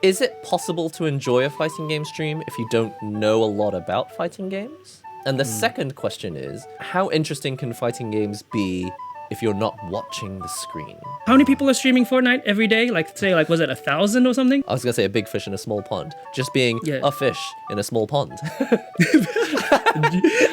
Is it possible to enjoy a fighting game stream if you don't know a lot about fighting games? And the second question is, how interesting can fighting games be if you're not watching the screen? How many people are streaming Fortnite every day? Like, say, was it 1,000 or something? I was going to say a big fish in a small pond. Just being a fish in a small pond.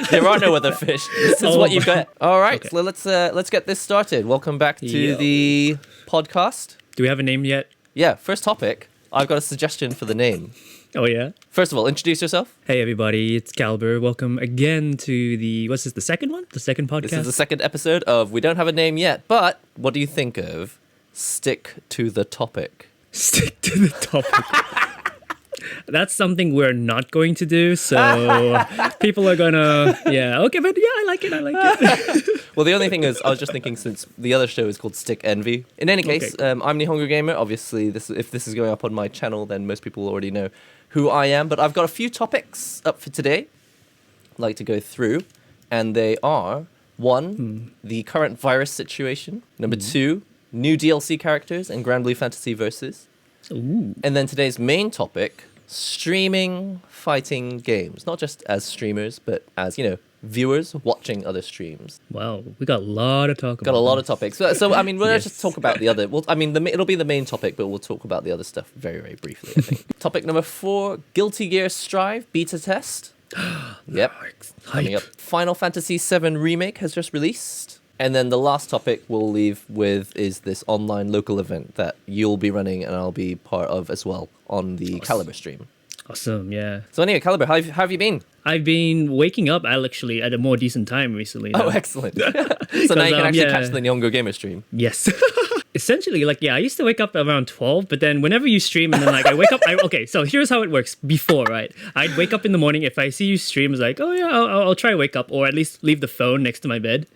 There are no other fish. This is what you get. All right, so let's get this started. Welcome back to the podcast. Do we have a name yet? Yeah, first topic. I've got a suggestion for the name. Oh, yeah? First of all, introduce yourself. Hey, everybody. It's Kalibur. Welcome again to the... What's this, the second one? The second podcast? This is the second episode of We Don't Have a Name Yet, but what do you think of Stick to the Topic? Stick to the topic. That's something we're not going to do, so people are gonna... Yeah, okay, but yeah, I like it. Well, the only thing is, I was just thinking, since the other show is called Stick Envy. In any case, I'm NihongoGamer. Obviously, if this is going up on my channel, then most people already know who I am. But I've got a few topics up for today I'd like to go through. And they are, one, the current virus situation. Number two, new DLC characters and Grand Blue Fantasy Versus. Ooh. And then today's main topic, streaming fighting games. Not just as streamers, but as, viewers watching other streams. Wow, we got a lot to talk about. Got a lot of topics. So I mean, we'll just talk about the other... Well, I mean, it'll be the main topic, but we'll talk about the other stuff very, very briefly, I think. Topic number 4, Guilty Gear Strive beta test. Yep. Coming up. Final Fantasy VII Remake has just released. And then the last topic we'll leave with is this online local event that you'll be running and I'll be part of as well on the Kalibur stream. Awesome, yeah. So anyway, Kalibur, how have you been? I've been waking up actually at a more decent time recently. Oh, excellent. So now you can actually catch the NihongoGamer stream. Yes. Essentially, I used to wake up around 12, but then whenever you stream and then I wake up, okay, so here's how it works before, right? I'd wake up in the morning, if I see you stream, it's like, oh yeah, I'll try wake up, or at least leave the phone next to my bed.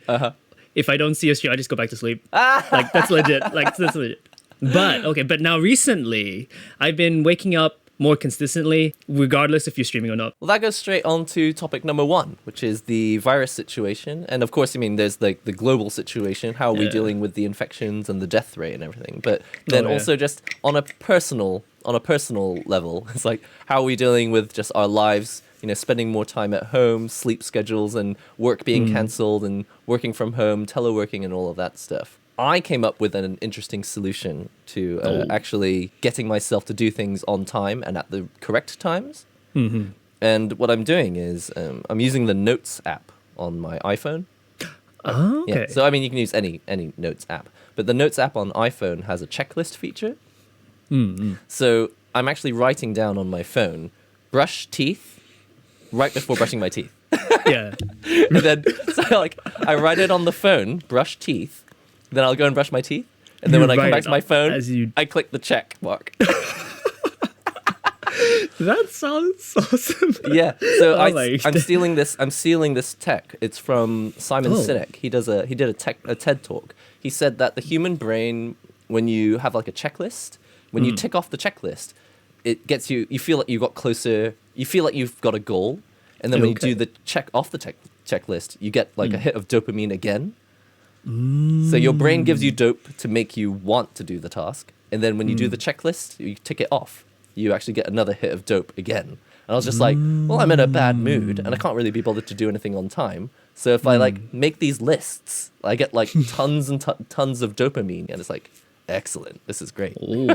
If I don't see a stream, I just go back to sleep. That's legit. That's legit. But now recently, I've been waking up more consistently, regardless if you're streaming or not. Well, that goes straight on to topic number 1, which is the virus situation. And of course, there's the global situation. How are we dealing with the infections and the death rate and everything? But then also just on a personal level, it's like, how are we dealing with just our lives, spending more time at home, sleep schedules and work being cancelled and working from home, teleworking and all of that stuff. I came up with an interesting solution to actually getting myself to do things on time and at the correct times. And what I'm doing is I'm using the Notes app on my iPhone. Oh, okay. Yeah, so, you can use any Notes app. But the Notes app on iPhone has a checklist feature. So I'm actually writing down on my phone, brush teeth right before brushing my teeth. Yeah. And then, I write it on the phone, brush teeth. Then I'll go and brush my teeth. And then when I come back to my phone, I click the check mark. That sounds awesome. Yeah. So I'm stealing this tech. It's from Simon Sinek. He did a TED talk. He said that the human brain, when you have a checklist, when you tick off the checklist, it gets you feel like you got closer, you feel like you've got a goal. And then when you do the check off the checklist, you get a hit of dopamine again. So your brain gives you dope to make you want to do the task. And then when you do the checklist, you tick it off. You actually get another hit of dope again. And I was just like, well, I'm in a bad mood and I can't really be bothered to do anything on time. So if I make these lists, I get tons and tons of dopamine. And it's excellent. This is great. Ooh,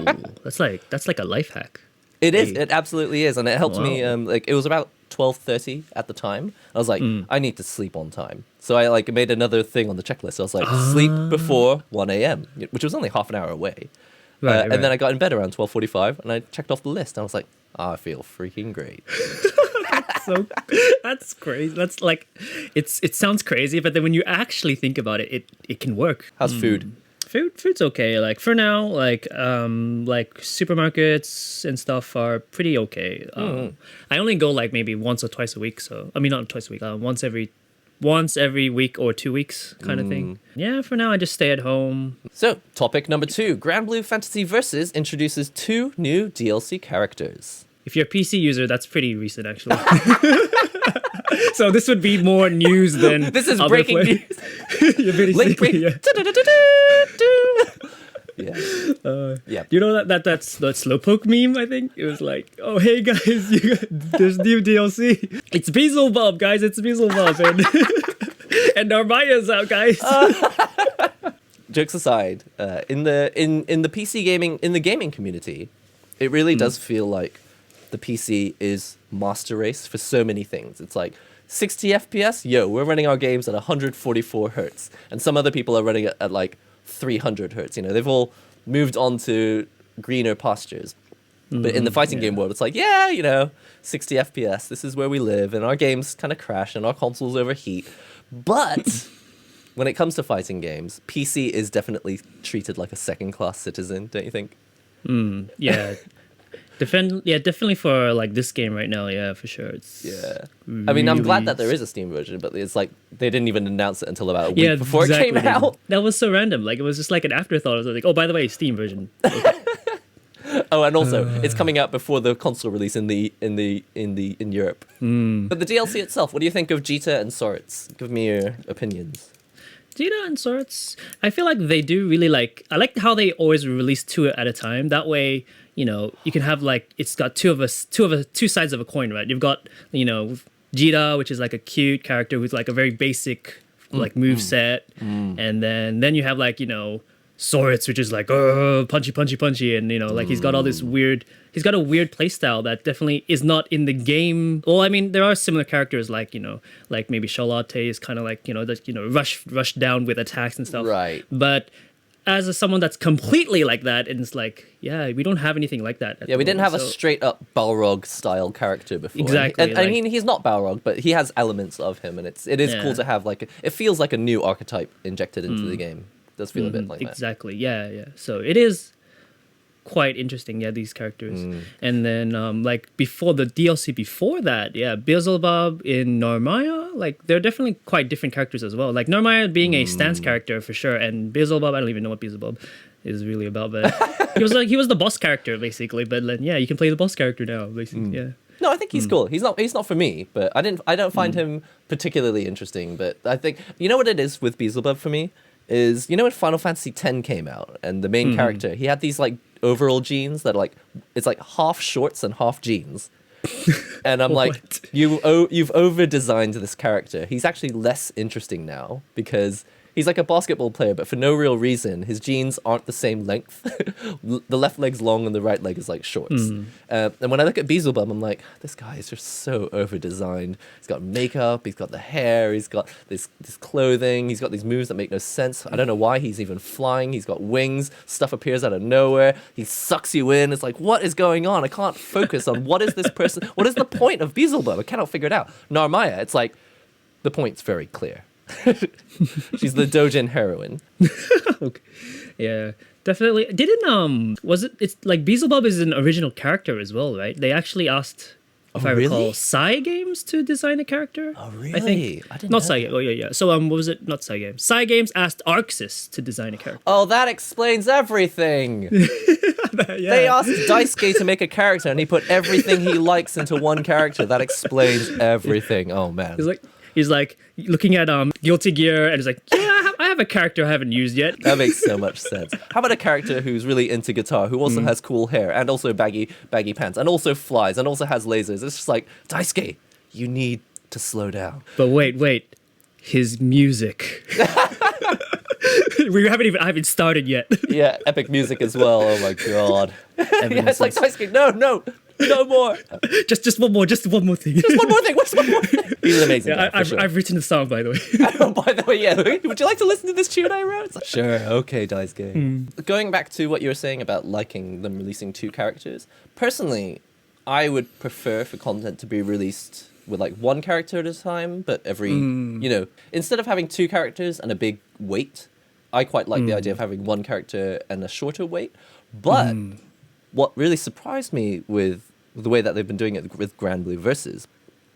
that's like a life hack. It is. It absolutely is. And it helped me. It was about 12:30 at the time. I was like, I need to sleep on time. So I made another thing on the checklist. I was like, sleep before 1 a.m., which was only half an hour away. Right. And then I got in bed around 12:45 and I checked off the list. And I was like, I feel freaking great. That's crazy. That's it sounds crazy, but then when you actually think about it, it can work. How's food? Food's okay. For now, supermarkets and stuff are pretty okay. I only go maybe once or twice a week. So not twice a week. Once every week or 2 weeks kind of thing. Yeah, for now I just stay at home. So topic number 2, Grand Blue Fantasy Versus introduces 2 new DLC characters. If you're a PC user, that's pretty recent actually. So this would be more news than this is breaking news. Link break. Yeah. Yeah. Yeah. You know that's the Slowpoke meme. I think it was like, oh hey guys, there's new DLC. It's Beelzebub, guys. It's Beelzebub, and Narmaya's out, guys. Jokes aside, in the PC gaming gaming community, it really does feel like the PC is master race for so many things. It's like 60 FPS, yo, we're running our games at 144 hertz, and some other people are running it at like 300 hertz. You know, they've all moved on to greener pastures. But in the fighting game world, it's like, yeah, you know, 60 FPS, this is where we live, and our games kind of crash and our consoles overheat. But when it comes to fighting games, PC is definitely treated like a second-class citizen, don't you think? Yeah. Definitely for like this game right now, yeah, for sure. It's I mean, I'm glad that there is a Steam version, but it's like they didn't even announce it until about a week before it came out. That was so random. Like it was just like an afterthought. I was like, oh, by the way, Steam version. Oh, and also it's coming out before the console release in Europe. But the DLC itself, what do you think of Jita and Swords? Give me your opinions. Jita and Swords, I feel like they do really like. I like how they always release two at a time. That way, you know, you can have like it's got two sides of a coin, right? You've got, you know, Jita, which is like a cute character with like a very basic like move set, and then you have like, you know, Swords, which is like punchy, and you know, like he's got all this weird. He's got a weird playstyle that definitely is not in the game. Well, I mean, there are similar characters like, you know, like maybe Charlotte is kind of like, you know, that, you know, rush down with attacks and stuff. Right. But as someone that's completely like that, and it's like, yeah, we don't have anything like that. Yeah, we didn't have a straight up Balrog style character before. Exactly. And I mean, he's not Balrog, but he has elements of him, and it is cool to have like it feels like a new archetype injected into the game. It does feel a bit like that. Exactly. Yeah. So it is quite interesting, these characters. And then like before the DLC before that, Beelzebub in Narmaya, like they're definitely quite different characters as well. Like Narmaya being a stance character for sure, and Beelzebub, I don't even know what Beelzebub is really about, but he was the boss character basically. But then, you can play the boss character now basically. Yeah. No, I think he's cool. He's not for me, but I don't find him particularly interesting. But I think, you know what it is with Beelzebub for me is, you know, when Final Fantasy X came out and the main character, he had these like overall jeans that are like, it's like half shorts and half jeans. And I'm like, you've over designed this character. He's actually less interesting now because he's like a basketball player, but for no real reason. His jeans aren't the same length. The left leg's long and the right leg is like shorts. And when I look at Beelzebub, I'm like, this guy is just so over-designed. He's got makeup, he's got the hair, he's got this clothing, he's got these moves that make no sense. I don't know why he's even flying. He's got wings, stuff appears out of nowhere. He sucks you in. It's like, what is going on? I can't focus on what is this person, what is the point of Beelzebub? I cannot figure it out. Narmaya, it's like, the point's very clear. She's the Dojin heroine. Okay. Yeah, definitely. It's like Beelzebub is an original character as well, right? They actually asked, if I recall, Psy Games to design a character. Oh, really? I think. I didn't know. Psy Games. Oh, yeah. So, what was it? Not Psy Games. Psy Games asked Arxis to design a character. Oh, that explains everything. They asked Daisuke to make a character, and he put everything he likes into one character. That explains everything. Oh, man. He's like looking at Guilty Gear, and he's like, yeah, I have a character I haven't used yet. That makes so much sense. How about a character who's really into guitar, who also has cool hair, and also baggy pants, and also flies, and also has lasers? It's just like, Daisuke, you need to slow down. But wait. His music. I haven't started yet. Yeah, epic music as well. Oh my god. Yeah, it's like, Daisuke, no more. Just one more thing. Just one more thing. What's one more thing? He's an amazing guy, I've written the song, by the way. Oh, by the way, yeah. Would you like to listen to this tune I wrote? It's like, sure, okay, Daisuke. Going back to what you were saying about liking them releasing two characters, personally, I would prefer for content to be released with like one character at a time, but every, you know, instead of having two characters and a big wait, I quite like the idea of having one character and a shorter wait. But what really surprised me with the way that they've been doing it with Grand Blue Versus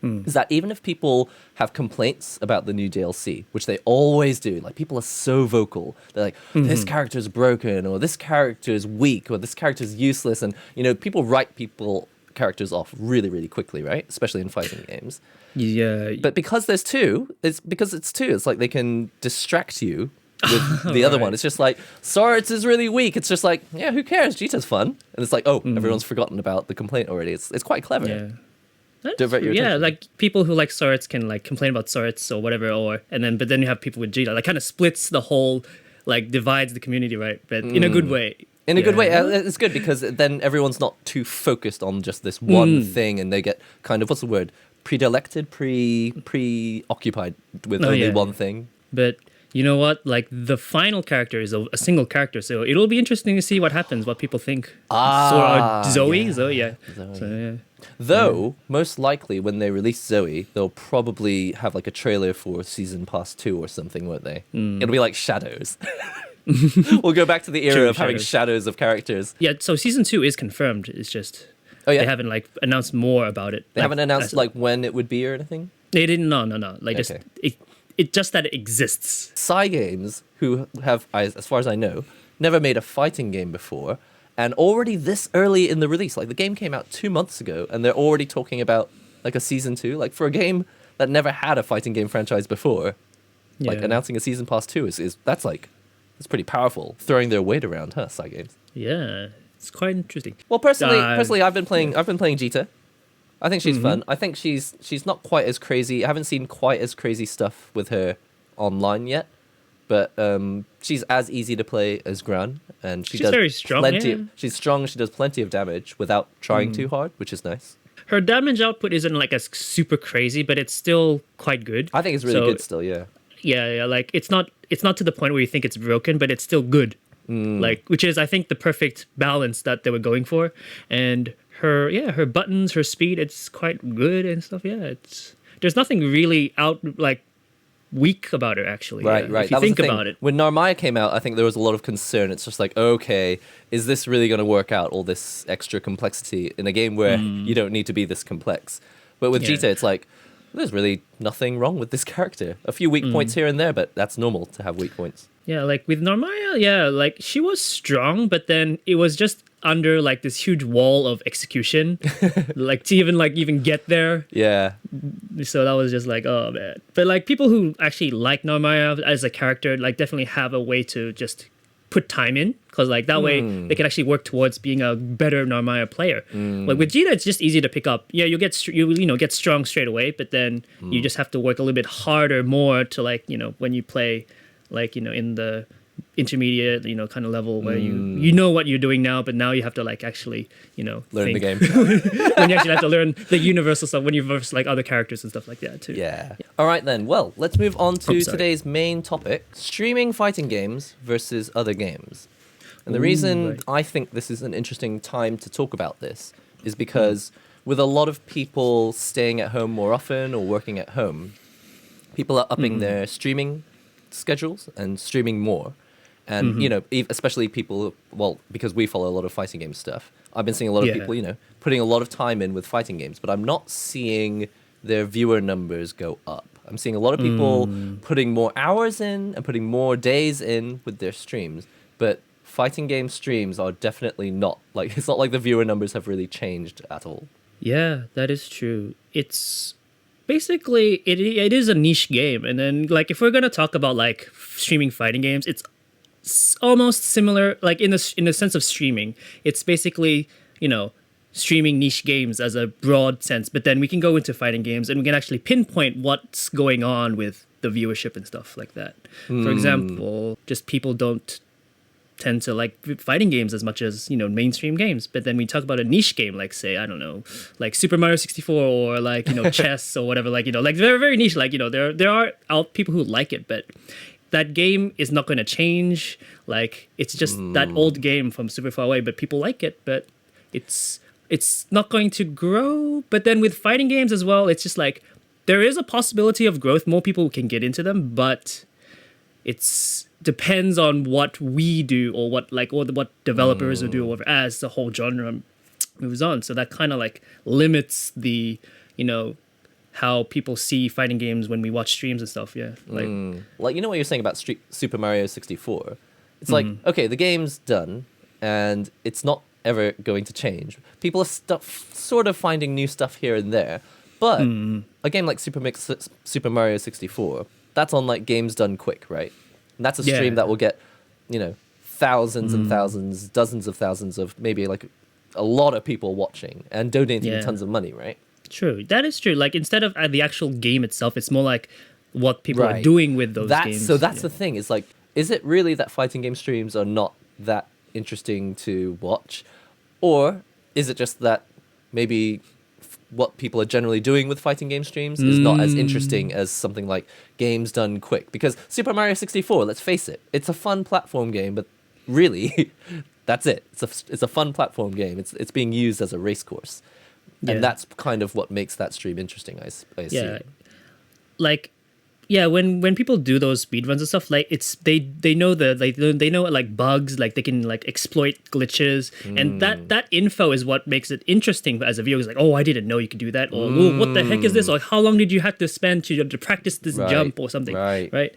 is that even if people have complaints about the new DLC, which they always do, like people are so vocal, they're like, this character is broken, or this character is weak, or this character is useless, and, you know, people write characters off really, really quickly, right? Especially in fighting games. Yeah. But because there's two, it's like they can distract you With the other Right. one, it's just like Swords is really weak. It's just like, yeah, who cares? Jita's fun, and it's like, oh, everyone's forgotten about the complaint already. It's quite clever. Yeah. That's Divert your true. Yeah, attention. like people who like swords can like complain about swords or whatever, but then you have people with Jita, like kind of splits the whole, like divides the community, right? But in a good way. In a good way, Yeah. it's good because then everyone's not too focused on just this one thing, and they get kind of, what's the word, predilected, preoccupied with only yeah. one thing. But you know what? Like the final character is a single character, so it'll be interesting to see what happens, what people think. Zoe, yeah. Zoe, yeah. Zoe. So, yeah. Though, most likely when they release Zoe, they'll probably have like a trailer for Season Pass 2 or something, won't they? It'll be like Shadows. We'll go back to the era True, of having shadows of characters. Yeah, so season 2 is confirmed. It's just Oh, yeah? they haven't like announced more about it. They Like, haven't announced as- like when it would be or anything? they didn't. No. Like just Okay. it just that it exists. Games, who have, as far as I know, never made a fighting game before, and already this early in the release, like the game came out 2 months ago, and they're already talking about like a season 2. Like for a game that never had a fighting game franchise before, like Yeah. announcing a season pass 2 is that's like, it's pretty powerful, throwing their weight around, huh? Games. Yeah, it's quite interesting. Well, personally, I've been playing Jita. I think she's Mm-hmm. fun. I think she's not quite as crazy. I haven't seen quite as crazy stuff with her online yet, but she's as easy to play as Gran, and she She's does very strong, plenty. yeah. She's strong. She does plenty of damage without trying too hard, which is nice. Her damage output isn't like as super crazy, but it's still quite good. I think it's really So, good still. Yeah. Yeah, like it's not to the point where you think it's broken, but it's still good. Like, which is I think the perfect balance that they were going for. And her buttons, her speed, it's quite good and stuff. Yeah, there's nothing really weak about her actually. Right, yeah, right. If you That was think the thing. about it. When Narmaya came out, I think there was a lot of concern. It's just like, okay, is this really going to work out, all this extra complexity in a game where you don't need to be this complex? But with Yeah. Jita, it's like, there's really nothing wrong with this character. A few weak points here and there, but that's normal to have weak points. Yeah, like with Narmaya, yeah, like she was strong, but then it was just under like this huge wall of execution, like to even get there. Yeah. So that was just like, oh man. But like people who actually like Narmaya as a character, like definitely have a way to just put time in, because like that way they can actually work towards being a better Narmaya player. Like with Jita, it's just easy to pick up. Yeah, you get strong straight away, but then you just have to work a little bit harder more to like when you play like in the intermediate kind of level where you know what you're doing now, but now you have to like actually Learn think. the game. When you actually have to learn the universal stuff when you verse like other characters and stuff like that too. Yeah. All right then. Well, let's move on to Oh, sorry. today's main topic: streaming fighting games versus other games. And the reason right. I think this is an interesting time to talk about this is because with a lot of people staying at home more often or working at home, people are upping their streaming schedules and streaming more. And, especially people, well, because we follow a lot of fighting game stuff, I've been seeing a lot of Yeah. people, putting a lot of time in with fighting games, but I'm not seeing their viewer numbers go up. I'm seeing a lot of people putting more hours in and putting more days in with their streams, but fighting game streams are definitely not, like, it's not like the viewer numbers have really changed at all. Yeah, that is true. It's basically it is a niche game, and then like if we're gonna talk about like streaming fighting games, it's almost similar. Like in the sense of streaming, it's basically streaming niche games as a broad sense. But then we can go into fighting games, and we can actually pinpoint what's going on with the viewership and stuff like that. For example, just people don't tend to like fighting games as much as mainstream games, but then we talk about a niche game like, say, I don't know, like Super Mario 64 or like chess or whatever, like like very, very niche, like there are out people who like it, but that game is not going to change. Like it's just that old game from super far away, but people like it, but it's not going to grow. But then with fighting games as well, it's just like there is a possibility of growth, more people can get into them, but it's depends on what we do or what developers will do or whatever, as the whole genre moves on. So that kind of like limits the how people see fighting games when we watch streams and stuff. Yeah, like Like, what you're saying about Super Mario 64? It's like, okay, the game's done, and it's not ever going to change. People are sort of finding new stuff here and there, but a game like Super Mario 64, that's on like games done quick, right? And that's a stream Yeah. that will get, thousands and thousands, dozens of thousands of maybe like a lot of people watching and donating Yeah. tons of money, right? True. That is true. Like instead of the actual game itself, it's more like what people are Right. doing with those games. So that's the thing. Is like, is it really that fighting game streams are not that interesting to watch, or is it just that maybe what people are generally doing with fighting game streams is not as interesting as something like games done quick? Because Super Mario 64, let's face it, it's a fun platform game, but really, that's it. It's a fun platform game. It's being used as a race course, and that's kind of what makes that stream interesting. I assume. Yeah. Like, yeah, when people do those speedruns and stuff, like they know they know like bugs, like they can like exploit glitches, and that info is what makes it interesting as a viewer. It's like, oh, I didn't know you could do that, or oh, what the heck is this, or how long did you have to spend to practice this jump or something, right?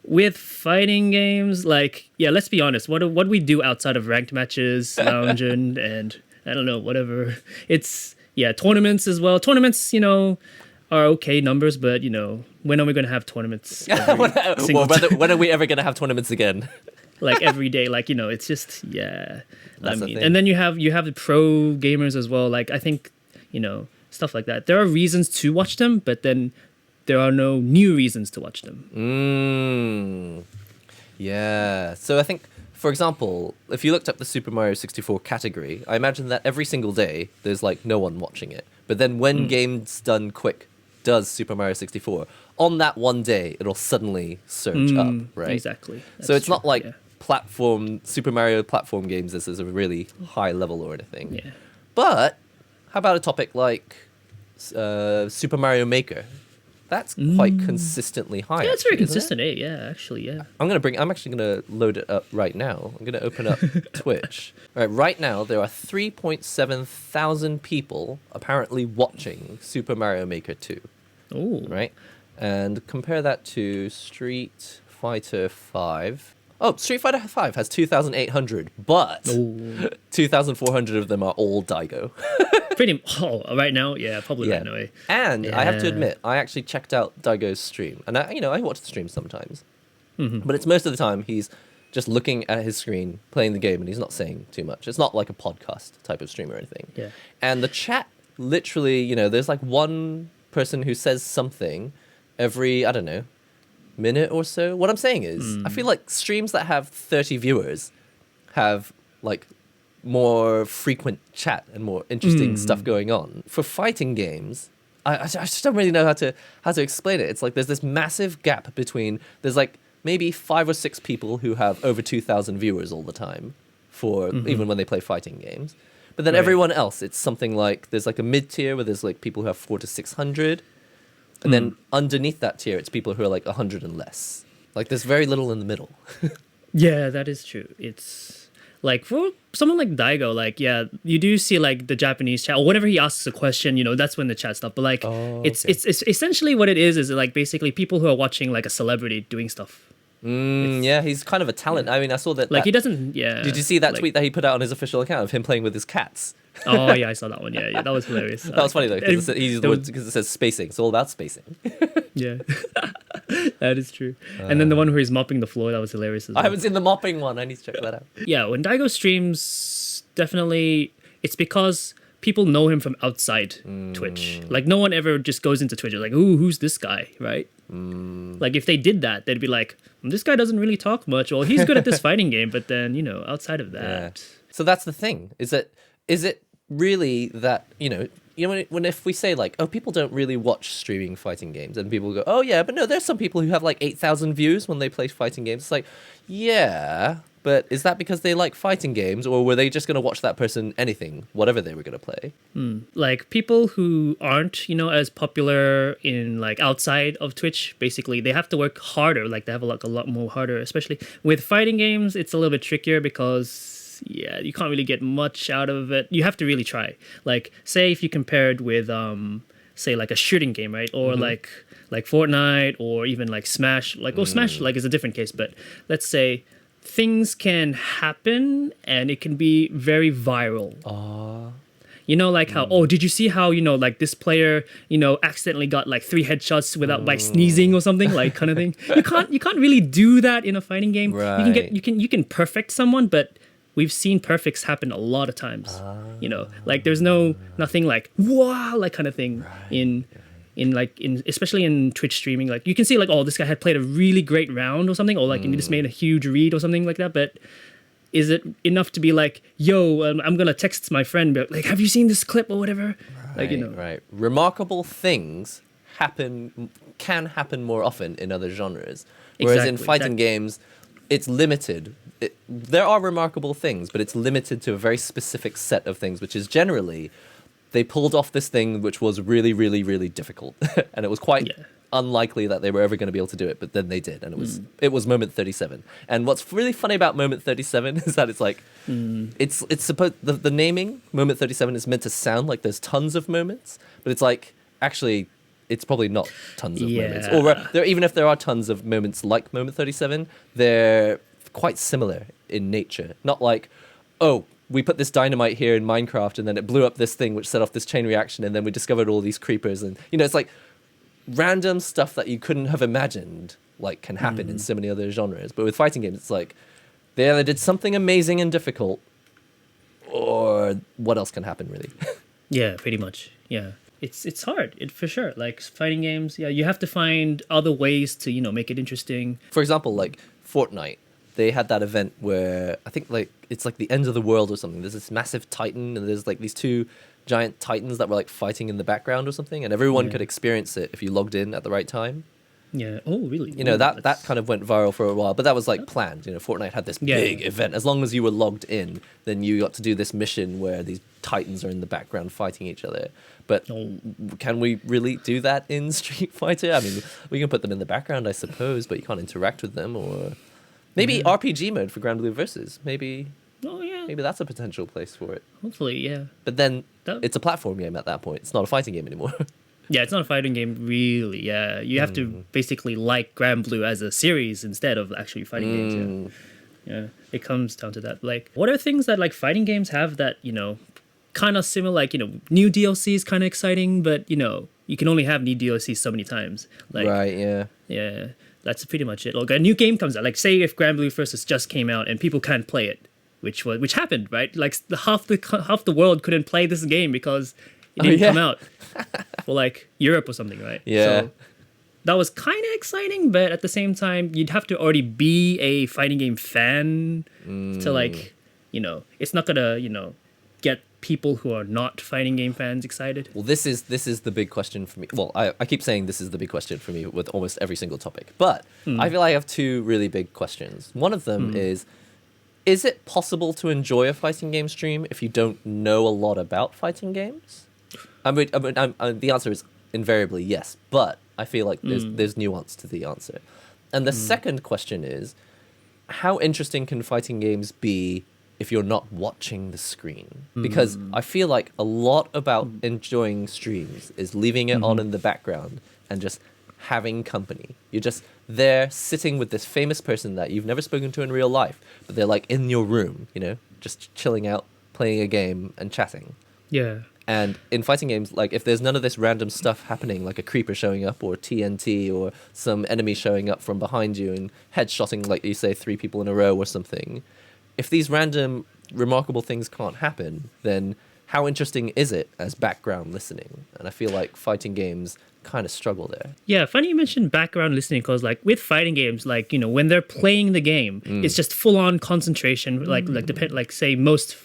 With fighting games, like, yeah, let's be honest, what do we do outside of ranked matches, lounging, and I don't know, whatever. It's tournaments as well. Tournaments, are okay numbers, but when are we going to have tournaments? When are we ever going to have tournaments again? Like every day, like it's just That's I the mean, thing. and then you have the pro gamers as well. Like I think stuff like that. There are reasons to watch them, but then there are no new reasons to watch them. Yeah. So I think, for example, if you looked up the Super Mario 64 category, I imagine that every single day there's like no one watching it. But then when Games Done Quick does Super Mario 64, on that one day it'll suddenly surge up, right? Exactly. So it's not like Super Mario platform games, this is a really high level or anything. Yeah. But how about a topic like Super Mario Maker? That's quite consistently high. Yeah, it's very actually, isn't consistent, Yeah, actually, yeah. I'm actually gonna load it up right now. I'm gonna open up Twitch. All right now there are 3.7 thousand people apparently watching Super Mario Maker 2. Oh. Right? And compare that to Street Fighter 5. Oh, Street Fighter 5 has 2,800, but 2,400 of them are all Daigo. Right now, probably right now. And I have to admit, I actually checked out Daigo's stream, and I watch the stream sometimes, but it's most of the time he's just looking at his screen, playing the game, and he's not saying too much. It's not like a podcast type of stream or anything. Yeah. And the chat, literally, there's like one person who says something every, I don't know, minute or so. What I'm saying is, I feel like streams that have 30 viewers have like more frequent chat and more interesting stuff going on. For fighting games, I just don't really know how to explain it. It's like there's this massive gap between, there's like maybe 5 or 6 people who have over 2,000 viewers all the time for even when they play fighting games. But then everyone else, it's something like, there's like a mid-tier where there's like people who have 400 to 600. And then underneath that tier, it's people who are like 100 and less. Like there's very little in the middle. Yeah, that is true. It's like for someone like Daigo, like you do see like the Japanese chat, or whenever he asks a question, that's when the chat stuff. But like it's essentially what it is like basically people who are watching like a celebrity doing stuff. Yeah, he's kind of a talent. I mean, I saw that. Like he doesn't. Yeah. Did you see that tweet that he put out on his official account of him playing with his cats? Oh yeah, I saw that one. Yeah, that was hilarious. That was funny though, because it says spacing. It's all about spacing. Yeah, that is true. And then the one where he's mopping the floor, that was hilarious as well. I haven't seen the mopping one. I need to check that out. Yeah, when Daigo streams, definitely it's because people know him from outside Twitch. Like no one ever just goes into Twitch and like, ooh, who's this guy, right? Like if they did that, they'd be like, this guy doesn't really talk much, or he's good at this fighting game, but then outside of that. So that's the thing. Is it really that when if we say like, oh, people don't really watch streaming fighting games, and people go, oh yeah, but no, there's some people who have like 8,000 views when they play fighting games. It's like, yeah, but is that because they like fighting games, or were they just going to watch that person anything, whatever they were going to play? Like people who aren't as popular in like outside of Twitch, basically they have to work harder. Like they have a lot more harder, especially with fighting games. It's a little bit trickier because you can't really get much out of it. You have to really try. Like, say if you compared with, say like a shooting game, right? Or like Fortnite, or even like Smash. Like, Smash like is a different case, but let's say things can happen and it can be very viral. like how, oh, did you see how, like this player, accidentally got like 3 headshots without by sneezing or something, like kind of thing. You can't really do that in a fighting game. Right. You can perfect someone, but we've seen perfects happen a lot of times. Like there's nothing like wow, like kind of thing in especially in Twitch streaming. Like you can see like, oh, this guy had played a really great round or something, or like he just made a huge read or something like that, but is it enough to be like, yo, I'm gonna text my friend, but like, have you seen this clip or whatever? Right. Remarkable things can happen more often in other genres, whereas in fighting games, it's limited. There are remarkable things, but it's limited to a very specific set of things, which is generally they pulled off this thing which was really, really, really difficult, and it was quite unlikely that they were ever going to be able to do it, but then they did, and it was Moment 37. And what's really funny about Moment 37 is that it's like it's supposed the naming Moment 37 is meant to sound like there's tons of moments, but it's like actually it's probably not tons of moments, or even if there are tons of moments like Moment 37, they're quite similar in nature. Not like, oh, we put this dynamite here in Minecraft and then it blew up this thing which set off this chain reaction and then we discovered all these creepers, and it's like random stuff that you couldn't have imagined like can happen in so many other genres. But with fighting games, it's like they either did something amazing and difficult, or what else can happen really? Yeah, pretty much. Yeah. It's hard, for sure. Like fighting games, you have to find other ways to, make it interesting. For example, like Fortnite, they had that event where I think like it's like the end of the world or something. There's this massive titan and there's like these 2 giant titans that were like fighting in the background or something, and everyone could experience it if you logged in at the right time. Yeah. Oh, really? That kind of went viral for a while, but that was like planned. Fortnite had this big event. As long as you were logged in, then you got to do this mission where these titans are in the background fighting each other. But can we really do that in Street Fighter? I mean, we can put them in the background, I suppose, but you can't interact with them. Or maybe RPG mode for GBVS. Maybe that's a potential place for it. Hopefully, yeah. But then it's a platform game at that point. It's not a fighting game anymore. Yeah, it's not a fighting game, really. Yeah, you have to basically like GranBlue as a series instead of actually fighting games. Yeah, it comes down to that. Like, what are things that like fighting games have that kind of similar? Like, new DLC is kind of exciting, but you can only have new DLC so many times. Like, right? Yeah. That's pretty much it. Like a new game comes out. Like, say if GranBlue just came out and people can't play it, which happened, right? Like half the world couldn't play this game because it didn't come out. For like Europe or something, right? Yeah. So that was kind of exciting, but at the same time, you'd have to already be a fighting game fan to like, it's not gonna, get people who are not fighting game fans excited. Well, this is the big question for me. Well, I keep saying this is the big question for me with almost every single topic, but I feel like I have 2 really big questions. One of them is it possible to enjoy a fighting game stream if you don't know a lot about fighting games? The answer is invariably yes, but I feel like there's nuance to the answer. And the second question is, how interesting can fighting games be if you're not watching the screen? Because I feel like a lot about enjoying streams is leaving it on in the background and just having company. You're just there sitting with this famous person that you've never spoken to in real life, but they're like in your room, just chilling out, playing a game and chatting. Yeah. And in fighting games, like if there's none of this random stuff happening, like a creeper showing up or TNT or some enemy showing up from behind you and headshotting, like you say, 3 people in a row or something, if these random remarkable things can't happen, then how interesting is it as background listening? And I feel like fighting games kind of struggle there. Yeah, funny you mentioned background listening, because like with fighting games, like when they're playing the game, it's just full on concentration. Like say most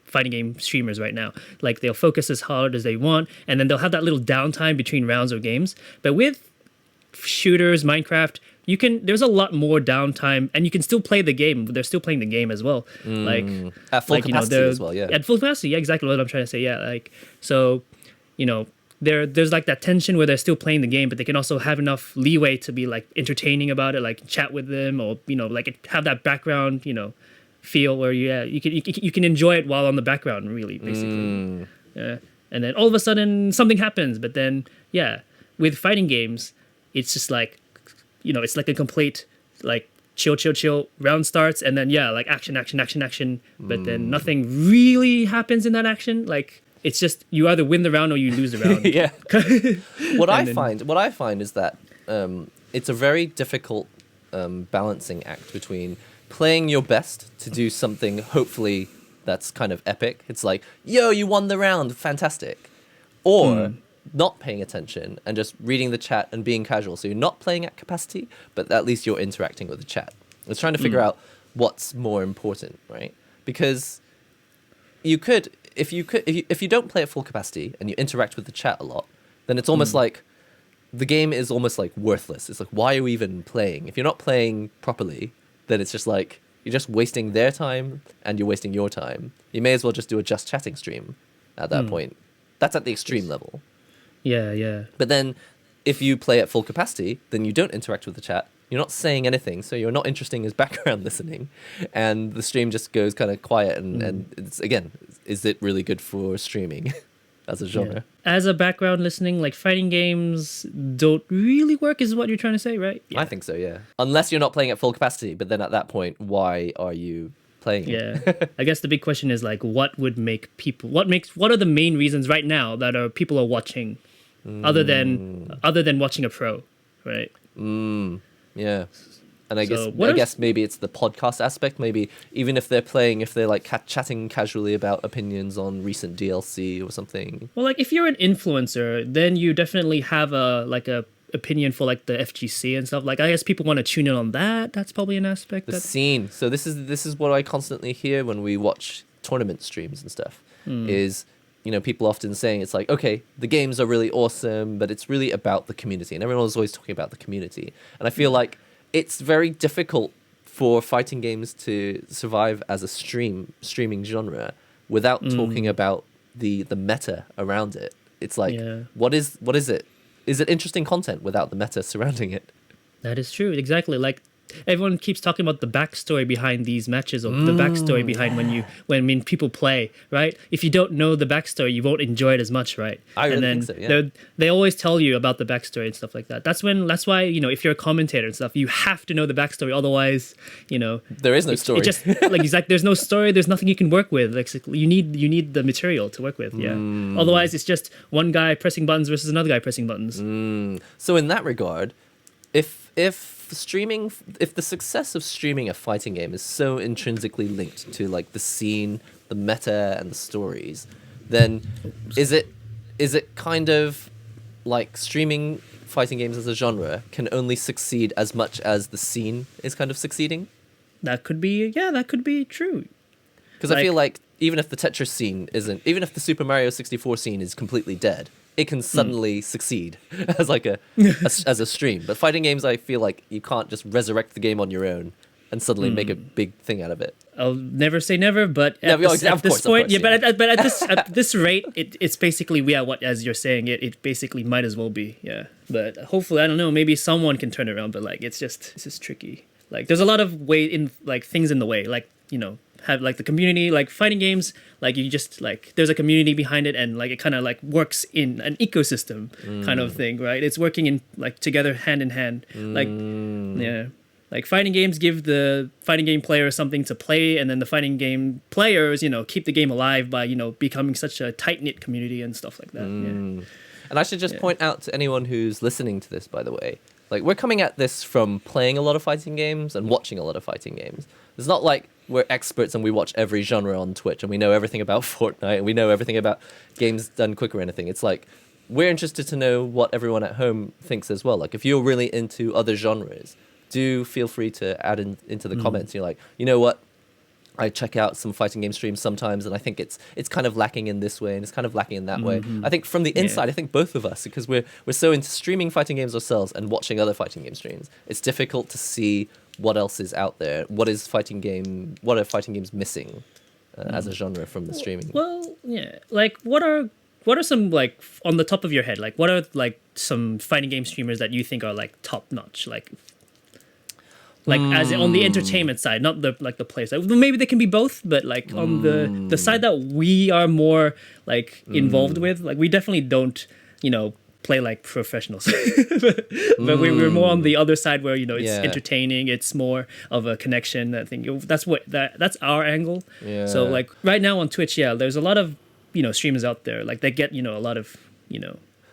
fighting game streamers right now, like they'll focus as hard as they want, and then they'll have that little downtime between rounds of games. But with shooters, Minecraft, there's a lot more downtime, and you can still play the game. They're still playing the game as well, like at full capacity as well. Yeah, at full capacity. Yeah, exactly what I'm trying to say. Yeah, like so, there's like that tension where they're still playing the game, but they can also have enough leeway to be like entertaining about it, like chat with them, or like have that background, feel where you can enjoy it while on the background, really, basically. And then all of a sudden something happens, but then with fighting games, it's just like it's like a complete like chill round starts, and then like action, but then nothing really happens in that action. Like It's just you either win the round or you lose the round. Yeah. What I find is that it's a very difficult balancing act between playing your best to do something hopefully that's kind of epic. It's like, yo, you won the round, fantastic. Or not paying attention and just reading the chat and being casual. So you're not playing at capacity, but at least you're interacting with the chat. It's trying to figure out what's more important, right? Because if you don't play at full capacity and you interact with the chat a lot, then it's almost like the game is almost like worthless. It's like, why are we even playing? If you're not playing properly, then it's just like you're just wasting their time and you're wasting your time. You may as well just do a just chatting stream at that point. That's at the extreme level. Yeah. But then if you play at full capacity, then you don't interact with the chat. You're not saying anything, so you're not interesting as background listening. And the stream just goes kind of quiet. And it's, again, is it really good for streaming as a genre? Yeah. As a background listening, like fighting games don't really work, is what you're trying to say, right? Yeah. I think so, yeah. Unless you're not playing at full capacity, but then at that point, why are you playing it? Yeah. I guess the big question is like, what would make people? What are the main reasons right now that people are watching, other than watching a pro, right? Yeah. And I guess maybe it's the podcast aspect. Maybe even if they're like chatting casually about opinions on recent DLC or something. Well, like if you're an influencer, then you definitely have a opinion for like the FGC and stuff. Like I guess people want to tune in on that. That's probably an aspect. The scene. So this is what I constantly hear when we watch tournament streams and stuff. Is, you know, people often saying it's like, okay, the games are really awesome, but it's really about the community, and everyone's always talking about the community. And I feel like it's very difficult for fighting games to survive as a streaming genre without talking about the meta around it. It's like, what is it? Is it interesting content without the meta surrounding it? That is true, exactly. Like everyone keeps talking about the backstory behind these matches, or the backstory behind when people play, right? If you don't know the backstory, you won't enjoy it as much, right? I really think so, yeah. They always tell you about the backstory and stuff like that. That's why, you know, if you're a commentator and stuff, you have to know the backstory. Otherwise, you know, there is no story. It just like there's no story. There's nothing you can work with. Like you need the material to work with. Yeah. Otherwise, it's just one guy pressing buttons versus another guy pressing buttons. So in that regard, if the success of streaming a fighting game is so intrinsically linked to like the scene, the meta, and the stories, then is it kind of like streaming fighting games as a genre can only succeed as much as the scene is kind of succeeding? That could be true. Because I feel like even if the Tetris scene even if the Super Mario 64 scene is completely dead, it can suddenly succeed as like as a stream. But fighting games, I feel like you can't just resurrect the game on your own and suddenly make a big thing out of it. I'll never say never, but at this point, but at this rate, it's basically as you're saying, it basically might as well be, yeah. But hopefully, I don't know, maybe someone can turn it around. But like, it's just tricky. Like, there's a lot of things in the way, like, you know, have like the community, like fighting games, like you just like there's a community behind it, and like it kind of like works in an ecosystem kind of thing, right? It's working in like together, hand in hand. Like like fighting games give the fighting game players something to play, and then the fighting game players, you know, keep the game alive by, you know, becoming such a tight knit community and stuff like that. And I should just point out to anyone who's listening to this, by the way, like we're coming at this from playing a lot of fighting games and watching a lot of fighting games. It's not like we're experts and we watch every genre on Twitch and we know everything about Fortnite and we know everything about games done quick or anything. It's like we're interested to know what everyone at home thinks as well. Like if you're really into other genres, do feel free to add into the comments. You're like, you know what? I check out some fighting game streams sometimes, and I think it's kind of lacking in this way, and it's kind of lacking in that way. I think from the inside, I think both of us, because we're so into streaming fighting games ourselves and watching other fighting game streams, it's difficult to see what else is out there. What are fighting games missing as a genre from the streaming? Well, yeah, like what are some, like on the top of your head, like what are like some fighting game streamers that you think are like top notch, like as in on the entertainment side, not the like the play side. Maybe they can be both, but like on the side that we are more like involved with, like we definitely don't, you know, play like professionals, but we're more on the other side where, you know, it's entertaining, it's more of a connection. I think that's our angle. So like right now on Twitch, there's a lot of streamers out there, like they get a lot of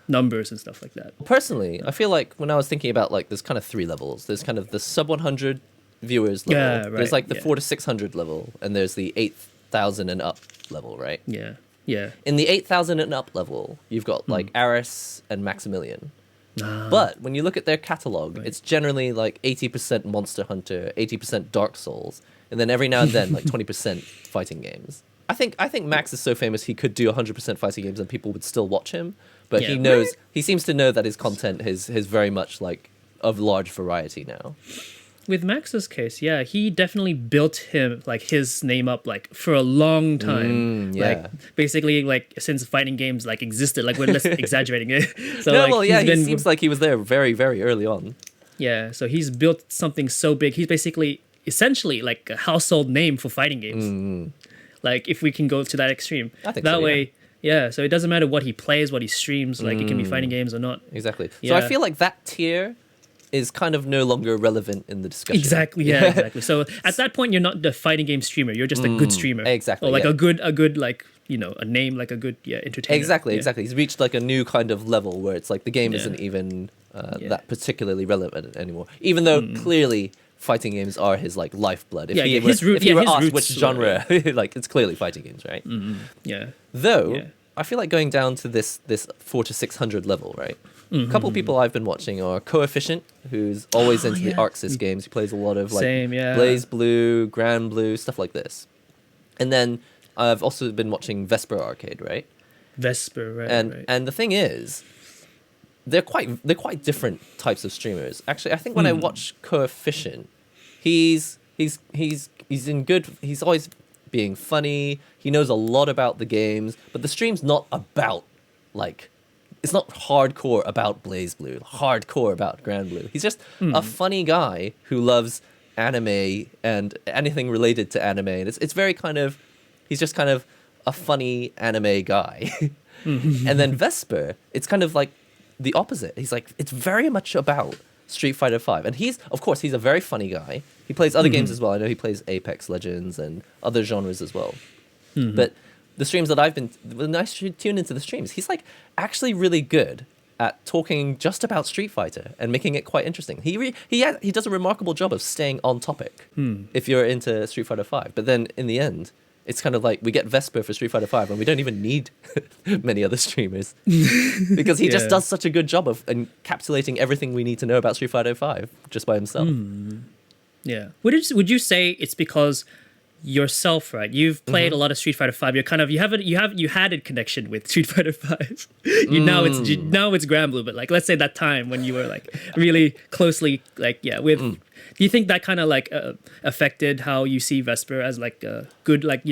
numbers and stuff like that. Personally, I feel like when I was thinking about like there's kind of 3 levels. There's kind of the sub 100 viewers level. Yeah, right. There's like the 4 to 600 level, and there's the 8,000 and up level, right? Yeah. Yeah. In the 8,000 and up level, you've got like Aris and Maximilian. But when you look at their catalog, it's generally like 80% Monster Hunter, 80% Dark Souls, and then every now and then like 20% fighting games. I think Max is so famous he could do 100% fighting games and people would still watch him. But he seems to know that his content is very much like of large variety now. With Max's case, yeah, he definitely built his name up like for a long time. Like basically like since fighting games like existed, like we're just exaggerating it. So he seems like he was there very, very early on. Yeah, so he's built something so big. He's basically essentially like a household name for fighting games. Like if we can go to that extreme. I think that so, way. Yeah, so it doesn't matter what he plays, what he streams, like it can be fighting games or not. Exactly. So I feel like that tier is kind of no longer relevant in the discussion. Exactly, yeah, exactly. So at that point, you're not the fighting game streamer. You're just a good streamer. Exactly. Or like a good like, a name, like a good, entertainer. Exactly. He's reached like a new kind of level where it's like the game isn't even that particularly relevant anymore. Even though clearly fighting games are his like lifeblood. If he were asked which genre, like it's clearly fighting games, right? Yeah. Though, I feel like going down to this 4 to 600 level, right? A couple people I've been watching are Coefficient, who's always into the Arxis games. He plays a lot of like Blaze Blue, Grand Blue, stuff like this. And then I've also been watching Vesper Arcade, right? Vesper, right? And the thing is, they're quite different types of streamers. Actually, I think when I watch Coefficient, he's in good. He's always being funny. He knows a lot about the games, but the stream's not about like. It's not hardcore about Blaze Blue, hardcore about Grand Blue. He's just a funny guy who loves anime and anything related to anime. And it's very kind of, he's just kind of a funny anime guy. And then Vesper, it's kind of like the opposite. He's like, it's very much about Street Fighter V. And he's a very funny guy. He plays other games as well. I know he plays Apex Legends and other genres as well. But the streams that when I tune into the streams, he's like actually really good at talking just about Street Fighter and making it quite interesting. He does a remarkable job of staying on topic if you're into Street Fighter V. But then in the end, it's kind of like we get Vesper for Street Fighter V and we don't even need many other streamers because he just does such a good job of encapsulating everything we need to know about Street Fighter V just by himself. Yeah. Would you say it's because yourself, right? You've played a lot of Street Fighter V. You're kind of you had a connection with Street Fighter V. Now it's Grand Blue, but like let's say that time when you were like really closely like with. Do you think that kind of like affected how you see Vesper as like a good like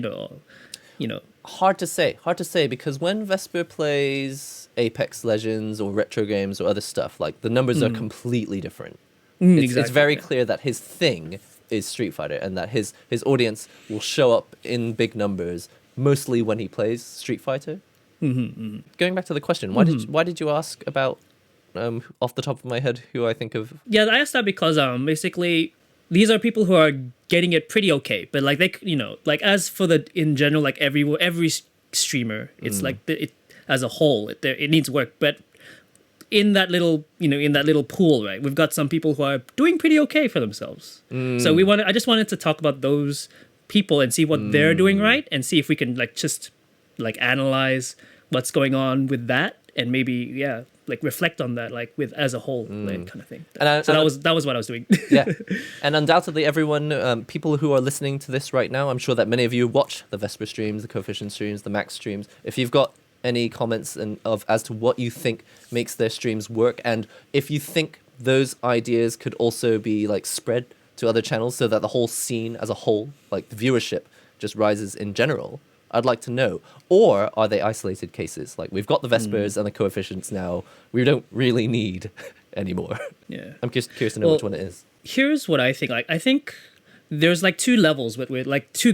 Hard to say because when Vesper plays Apex Legends or retro games or other stuff, like the numbers are completely different. It's very clear that his thing is Street Fighter and that his audience will show up in big numbers mostly when he plays Street Fighter. Going back to the question, why did you ask about off the top of my head who I think of? Yeah, I asked that because basically these are people who are getting it pretty okay, but like they like as for in general like every streamer, it's like it as a whole it needs work, but in that little pool, right, we've got some people who are doing pretty okay for themselves. So I just wanted to talk about those people and see what they're doing right and see if we can like just like analyze what's going on with that and maybe like reflect on that like with as a whole kind of thing. That was what I was doing. And undoubtedly everyone, people who are listening to this right now, I'm sure that many of you watch the Vesper streams, the Coefficient streams, the Max streams. If you've got any comments as to what you think makes their streams work, and if you think those ideas could also be like spread to other channels so that the whole scene as a whole, like the viewership, just rises in general, I'd like to know. Or are they isolated cases? Like we've got the Vespers and the Coefficients now, we don't really need anymore. I'm curious to know which one it is. Here's what I think. Like I think there's like two levels with like two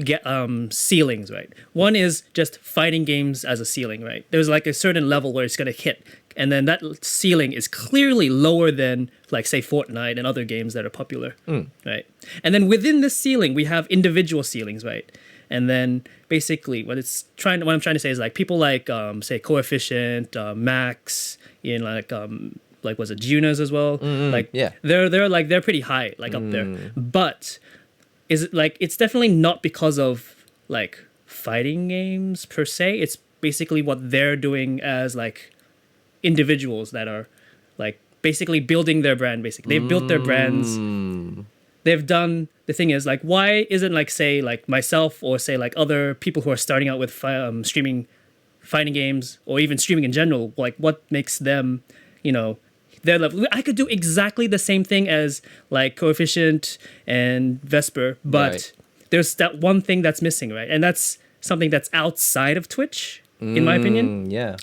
ceilings, right? One is just fighting games as a ceiling, right? There's like a certain level where it's going to hit, and then that ceiling is clearly lower than like say Fortnite and other games that are popular, right? And then within this ceiling we have individual ceilings, right? And then basically what I'm trying to say is like people like say Coefficient, Max, like was it Junas as well? They're pretty high, like up there. But is it like it's definitely not because of like fighting games per se. It's basically what they're doing as like individuals that are like basically building their brand. Basically, they've built their brands. They've done the thing is like, why isn't like say like myself or say like other people who are starting out with streaming fighting games or even streaming in general, like what makes them, their level? I could do exactly the same thing as like Coefficient and Vesper, but there's that one thing that's missing, right? And that's something that's outside of Twitch, in my opinion. Yeah.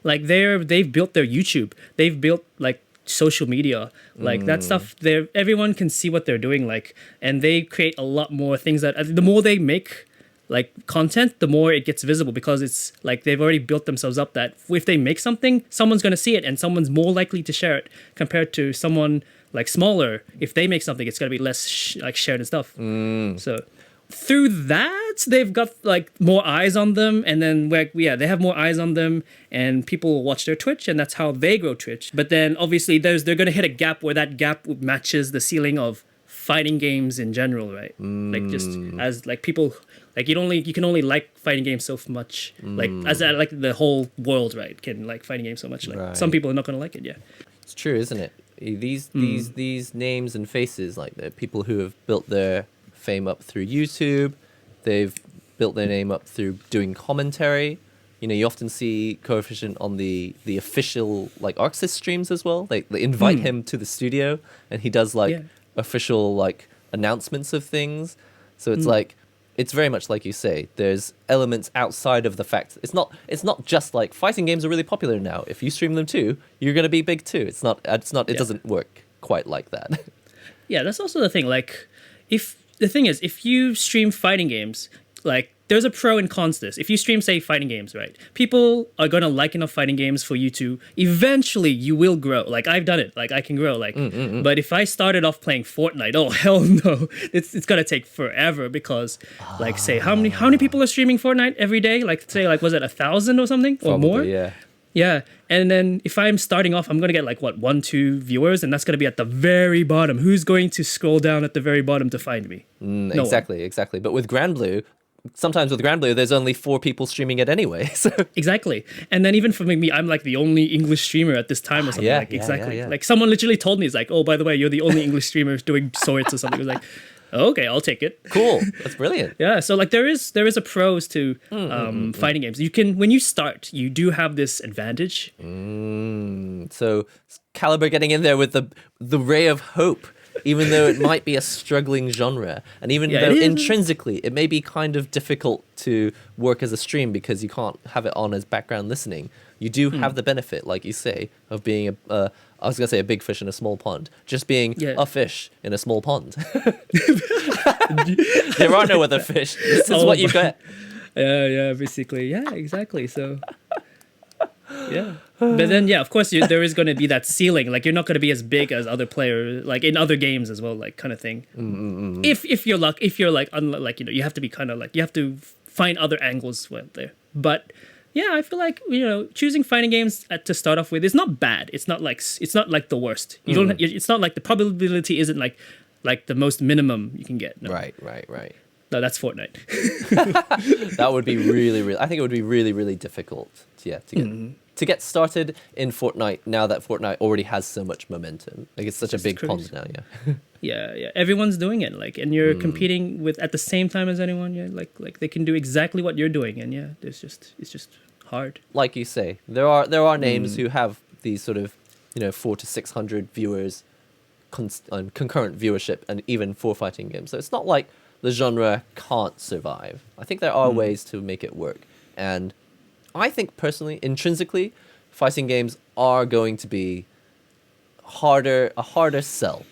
Like they've built their YouTube, they've built like social media, like that stuff. Everyone can see what they're doing, like, and they create a lot more things that the more they make like content, the more it gets visible because it's like they've already built themselves up that if they make something, someone's gonna see it and someone's more likely to share it compared to someone like smaller. If they make something, it's gonna be less like shared and stuff. So through that, they've got like more eyes on them, and then they have more eyes on them, and people will watch their Twitch, and that's how they grow Twitch. But then obviously they're gonna hit a gap where that gap matches the ceiling of fighting games in general, right? Like just as like people like you can only like fighting games so much, like as like the whole world, right, can like fighting games so much. Like some people are not gonna like it. Yeah, it's true, isn't it? These names and faces, like the people who have built their fame up through YouTube, they've built their name up through doing commentary. You often see Coefficient on the official like Arxis streams as well. They invite him to the studio, and he does like official like announcements of things. So it's like it's very much like you say. There's elements outside of the fact. It's not just like fighting games are really popular now. If you stream them too, you're gonna be big too. It's not. It doesn't work quite like that. Yeah, that's also the thing. Like, if you stream fighting games, like there's a pro and cons to this. If you stream, say, fighting games, right? People are gonna like enough fighting games for you to eventually you will grow. Like I've done it. Like I can grow. Like, but if I started off playing Fortnite, oh hell no, it's gonna take forever because, like, say how many people are streaming Fortnite every day? Like say like was it 1,000 or something or more? Yeah. Yeah, and then if I'm starting off, I'm gonna get like 1-2 viewers, and that's gonna be at the very bottom. Who's going to scroll down at the very bottom to find me? No exactly. But with Granblue, sometimes with Granblue, there's only 4 people streaming it anyway. So exactly, and then even for me, I'm like the only English streamer at this time or something. Yeah. Like someone literally told me, it's like, oh, by the way, you're the only English streamer doing swords or something. It was like, okay, I'll take it. Cool, that's brilliant. Yeah, so like there is a pros to fighting games. You can, when you start, you do have this advantage. So Kalibur getting in there with the ray of hope, even though it might be a struggling genre, and even though intrinsically it may be kind of difficult to work as a stream because you can't have it on as background listening. You do have the benefit, like you say, of being I was going to say a big fish in a small pond. Just being a fish in a small pond. There are no other fish. This is what you get. Yeah, basically. Yeah, exactly. So, yeah. But then, of course, there is going to be that ceiling. Like, you're not going to be as big as other players, like in other games as well, like kind of thing. If you're like, you have to be kind of like, you have to find other angles there. But yeah, I feel like choosing fighting games to start off with is not bad. It's not like the worst. You don't. It's not like the probability isn't like the most minimum you can get. No. Right. No, that's Fortnite. That would be really. I think it would be really difficult. To get started in Fortnite now that Fortnite already has so much momentum. Like it's such a big pond now. Yeah. Everyone's doing it. Like, and you're competing with at the same time as anyone. Yeah, like they can do exactly what you're doing, and it's just hard. Like you say, there are names who have these sort of 400 to 600 viewers, concurrent viewership, and even for fighting games. So it's not like the genre can't survive. I think there are ways to make it work, and I think personally, intrinsically, fighting games are going to be a harder sell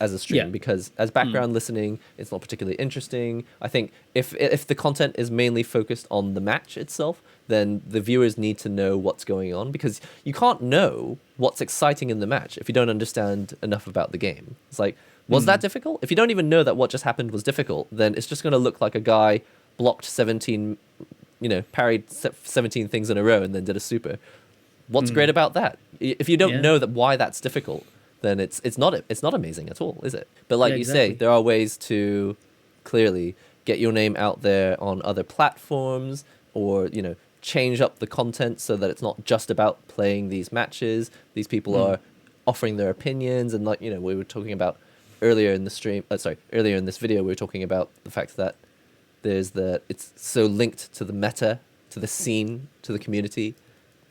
as a stream because as background listening, it's not particularly interesting. I think if the content is mainly focused on the match itself, then the viewers need to know what's going on because you can't know what's exciting in the match if you don't understand enough about the game. It's like, was that difficult? If you don't even know that what just happened was difficult, then it's just going to look like a guy blocked 17, parried 17 things in a row and then did a super. What's great about that? If you don't know why that's difficult, then it's not amazing at all, is it? But like you say, there are ways to clearly get your name out there on other platforms, or change up the content so that it's not just about playing these matches. These people are offering their opinions, and like we were talking about earlier in the stream. Earlier in this video, we were talking about the fact that it's so linked to the meta, to the scene, to the community.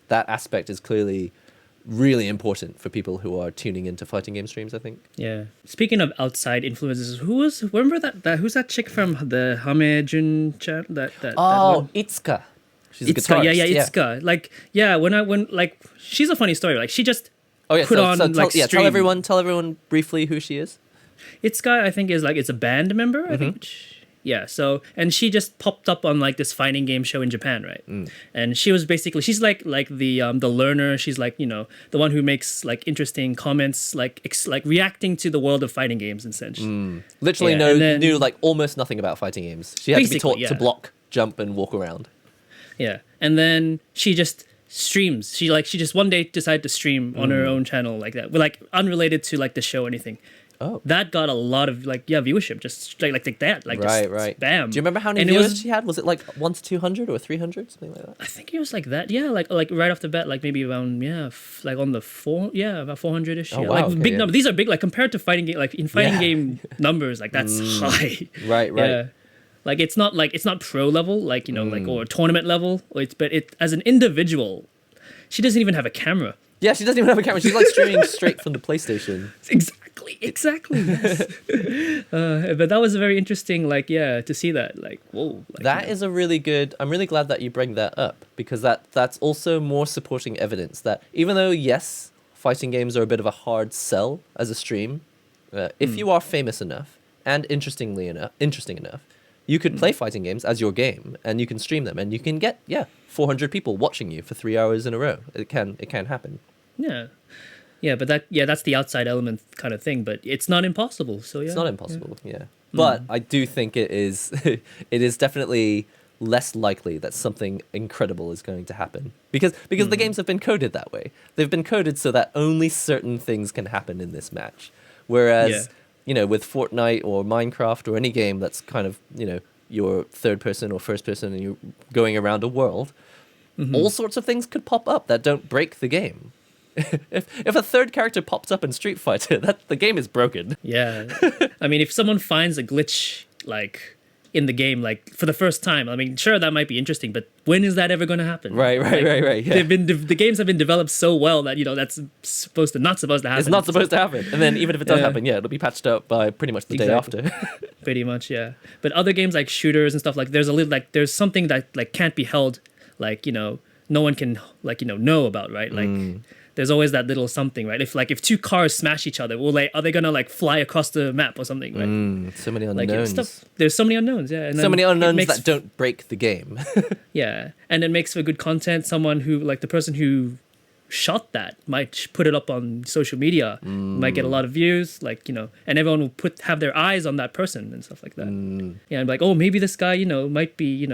That aspect is clearly really important for people who are tuning into fighting game streams, I think. Yeah. Speaking of outside influences, remember who's that chick from the Hamejun channel? That Itsuka. She's a guitarist. Yeah, Itsuka. Like, when she's a funny story. Like, she just put on stream. Tell everyone briefly who she is. Itsuka, I think, is it's a band member, I think. Yeah, so, and she just popped up on this fighting game show in Japan, right? And she was basically, she's like the learner. She's the one who makes interesting comments, reacting to the world of fighting games and such. Literally knew almost nothing about fighting games. She had to be taught to block, jump, and walk around. Yeah, and then she just streams. She just one day decided to stream on her own channel like that, unrelated to the show or anything. Oh, that got a lot of viewership, just like that, right. Bam. Do you remember how many viewers she had? Was it 1 to 200 or 300, something like that? I think it was like that. Yeah, like right off the bat, maybe around on the about 400ish. Oh, wow, big number. These are big, compared to fighting game, in fighting game numbers, that's high. Right. Yeah. It's not pro level, or tournament level. But as an individual, she doesn't even have a camera. Yeah, she doesn't even have a camera. She's streaming straight from the PlayStation. Exactly. Yes. But that was very interesting. To see that. Whoa. That is a really good. I'm really glad that you bring that up, because that's also more supporting evidence that even though yes, fighting games are a bit of a hard sell as a stream, if you are famous enough and interesting enough, you could play fighting games as your game, and you can stream them, and you can get 400 people watching you for 3 hours in a row. It can happen. Yeah. Yeah, but that's the outside element kind of thing, but it's not impossible. So yeah. It's not impossible, yeah. But I do think it is it is definitely less likely that something incredible is going to happen. Because the games have been coded that way. They've been coded so that only certain things can happen in this match. Whereas with Fortnite or Minecraft or any game that's kind of, your third person or first person and you're going around a world, all sorts of things could pop up that don't break the game. If a third character pops up in Street Fighter, the game is broken. Yeah. I mean, if someone finds a glitch in the game for the first time, I mean, sure, that might be interesting, but when is that ever going to happen? Right. Yeah. The games have been developed so well that that's not supposed to happen. It's not supposed to happen. And then even if it does happen, it'll be patched up by pretty much the day after. Pretty much, yeah. But other games like shooters and stuff, there's something that can't be held, no one can know about, right? There's always that little something, right? If two cars smash each other, are they gonna fly across the map or something, right? So many unknowns. There's so many unknowns, yeah. And so many unknowns that don't break the game. Yeah, and it makes for good content. Someone who the person who shot that might put it up on social media, might get a lot of views, and everyone will have their eyes on that person and stuff like that. Yeah, and oh, maybe this guy, might be,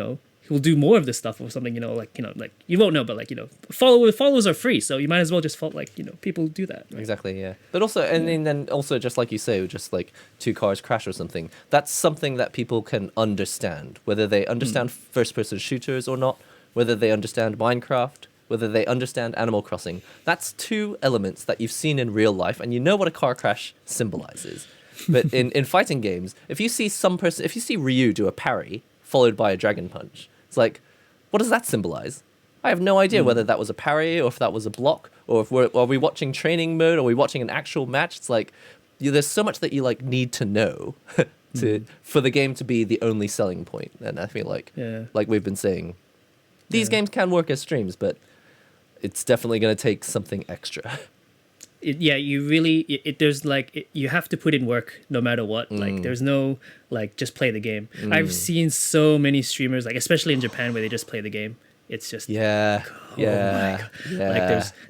he'll do more of this stuff or something, you won't know, but followers are free, so you might as well just follow, people do that. Right? Exactly, yeah. But also, and then also, just like you say, just two cars crash or something, that's something that people can understand, whether they understand first-person shooters or not, whether they understand Minecraft, whether they understand Animal Crossing. That's two elements that you've seen in real life, and you know what a car crash symbolizes. But in fighting games, if you see Ryu do a parry followed by a dragon punch, it's what does that symbolize? I have no idea whether that was a parry or if that was a block, or if are we watching training mode, or are we watching an actual match? It's there's so much that you like need to know for the game to be the only selling point. And I feel like we've been saying, these games can work as streams, but it's definitely going to take something extra. You really there's you have to put in work no matter what. There's no just play the game. I've seen so many streamers, especially in Japan, where they just play the game. It's just my God.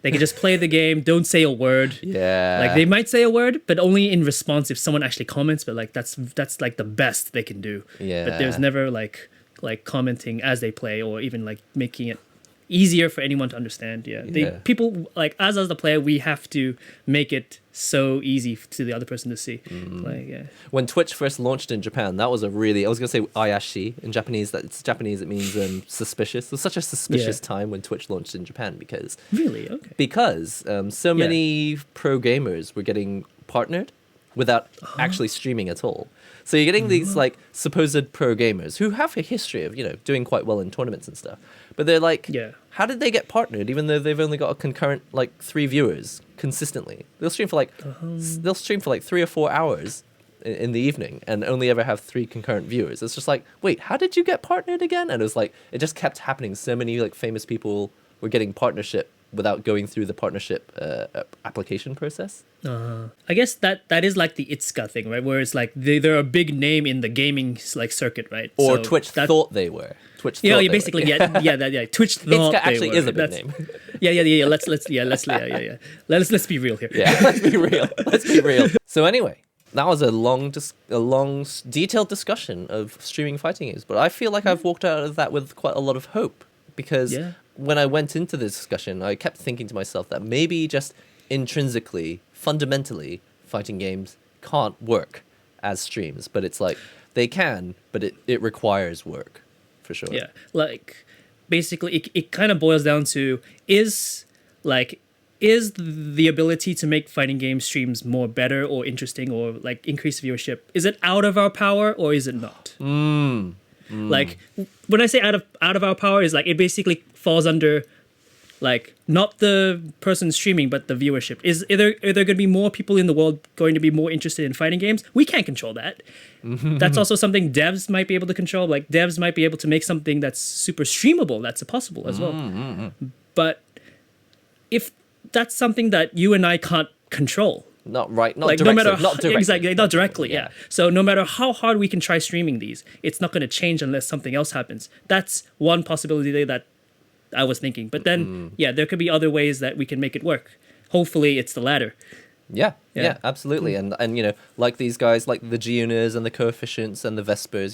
They can just play the game, don't say a word. They might say a word, but only in response if someone actually comments. But that's the best they can do. But there's never like commenting as they play, or even like making it easier for anyone to understand. People like us as the player, we have to make it so easy to the other person to see. When Twitch first launched in Japan, that was I was gonna say ayashi in Japanese. That's Japanese. It means suspicious. It was such a suspicious time when Twitch launched in Japan because so many pro gamers were getting partnered without actually streaming at all. So you're getting these like supposed pro gamers who have a history of doing quite well in tournaments and stuff, but they're like, how did they get partnered even though they've only got a concurrent like 3 viewers consistently? They'll stream for like 3 or 4 hours in the evening and only ever have 3 concurrent viewers. It's just like, wait, how did you get partnered again? And it was like it just kept happening. So many like famous people were getting partnership without going through the partnership application process. I guess that is like the Itsuka thing, right? Where it's like they're a big name in the gaming like circuit, right? Or so Twitch thought they were. Twitch thought basically, Twitch thought Itsuka actually is a big name. Let's be real here. Let's be real. So anyway, that was a long, detailed discussion of streaming fighting games. But I feel like I've walked out of that with quite a lot of hope because when I went into the discussion, I kept thinking to myself that maybe just intrinsically, fundamentally, fighting games can't work as streams. But it's like they can, but it requires work for sure. Yeah, like basically, it kind of boils down to is the ability to make fighting game streams more better or interesting or like increase viewership, is it out of our power or is it not? Like when I say out of our power is like it basically falls under like not the person streaming but the viewership. Is there going to be more people in the world going to be more interested in fighting games? We can't control that. That's also something devs might be able to control. Like devs might be able to make something that's super streamable. That's possible as well. But if that's something that you and I can't control. Not directly. Exactly, not directly, yeah. So no matter how hard we can try streaming these, it's not going to change unless something else happens. That's one possibility that I was thinking. But then, there could be other ways that we can make it work. Hopefully, it's the latter. Yeah, absolutely. And like these guys, like the Giunas and the Coefficients and the Vespers,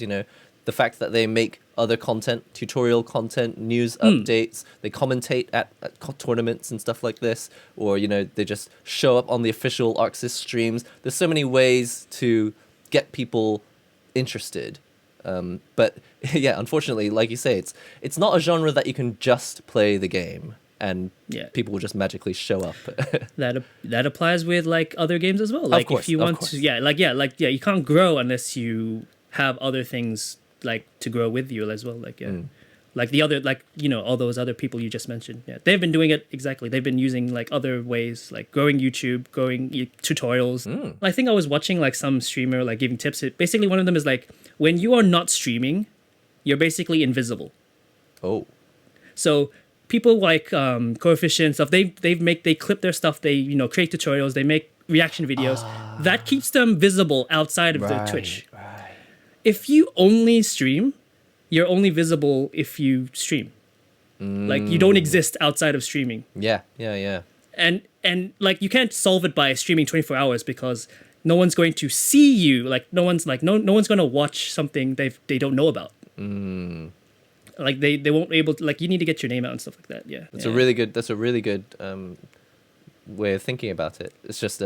the fact that they make other content, tutorial content, news updates, they commentate at tournaments and stuff like this, or, they just show up on the official ArcSys streams. There's so many ways to get people interested. But unfortunately, like you say, it's not a genre that you can just play the game and people will just magically show up. That applies with like other games as well. Like if you want to, you can't grow unless you have other things like to grow with you as well. Like the other, like all those other people you just mentioned. They've been doing it exactly. They've been using like other ways, like growing YouTube, growing tutorials. I think I was watching like some streamer like giving tips. Basically, one of them is like when you are not streaming, you're basically invisible. Oh, so people like Coefficient stuff, they clip their stuff. They create tutorials. They make reaction videos that keeps them visible outside of the Twitch. If you only stream, you're only visible if you stream. Like you don't exist outside of streaming. Yeah. And like you can't solve it by streaming 24 hours because no one's going to see you. Like no one's going to watch something they don't know about. Like they won't able to, like you need to get your name out and stuff like that. Yeah. That's a really good way of thinking about it. It's just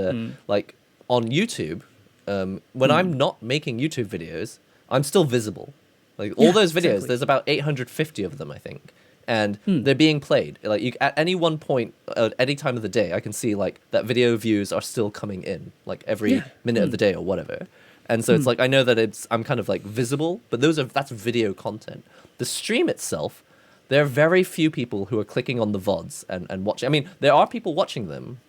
like on YouTube, when I'm not making YouTube videos, I'm still visible. Like all those videos, there's about 850 of them, I think, and they're being played. Like at any one point, at any time of the day, I can see like that video views are still coming in, like every minute of the day or whatever. And so it's like I know that I'm kind of like visible, but that's video content. The stream itself, there are very few people who are clicking on the VODs and watching. I mean, there are people watching them.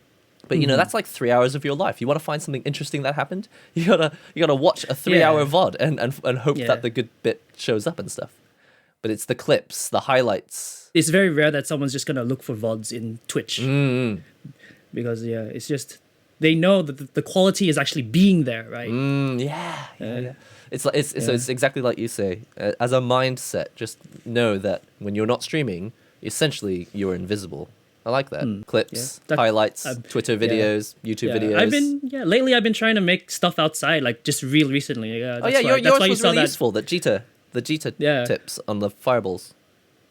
But that's like 3 hours of your life. You want to find something interesting that happened, you gotta watch a 3-hour VOD and hope that the good bit shows up and stuff. But it's the clips, the highlights. It's very rare that someone's just gonna look for VODs in Twitch because it's just they know that the quality is actually being there, right? It's like so it's exactly like you say. As a mindset, just know that when you're not streaming, essentially you're invisible. I like that. Clips, highlights, Twitter videos, YouTube videos. Lately I've been trying to make stuff outside, like just real recently. Yours was really useful, that Jita the Jita Yeah. tips on the fireballs.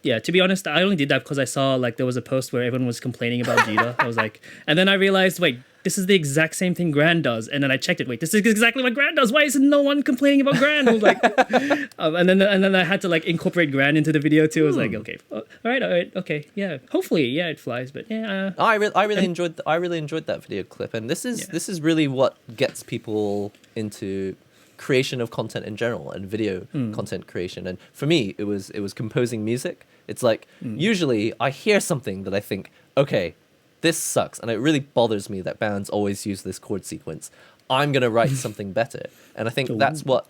Yeah, to be honest, I only did that because I saw like there was a post where everyone was complaining about Jita. I was like, and then I realized, wait, this is the exact same thing Grand does. And then I checked it. Wait, this is exactly what Grand does. Why is no one complaining about Grand? I was like, and then I had to like incorporate Grand into the video too. I was like, okay, all right, okay, yeah. Hopefully, yeah, it flies. But yeah, I really enjoyed that video clip, and this is really what gets people into creation of content in general and video content creation. And for me, it was composing music. It's like usually I hear something that I think, okay, this sucks, and it really bothers me that bands always use this chord sequence. I'm gonna write something better, and I think that's what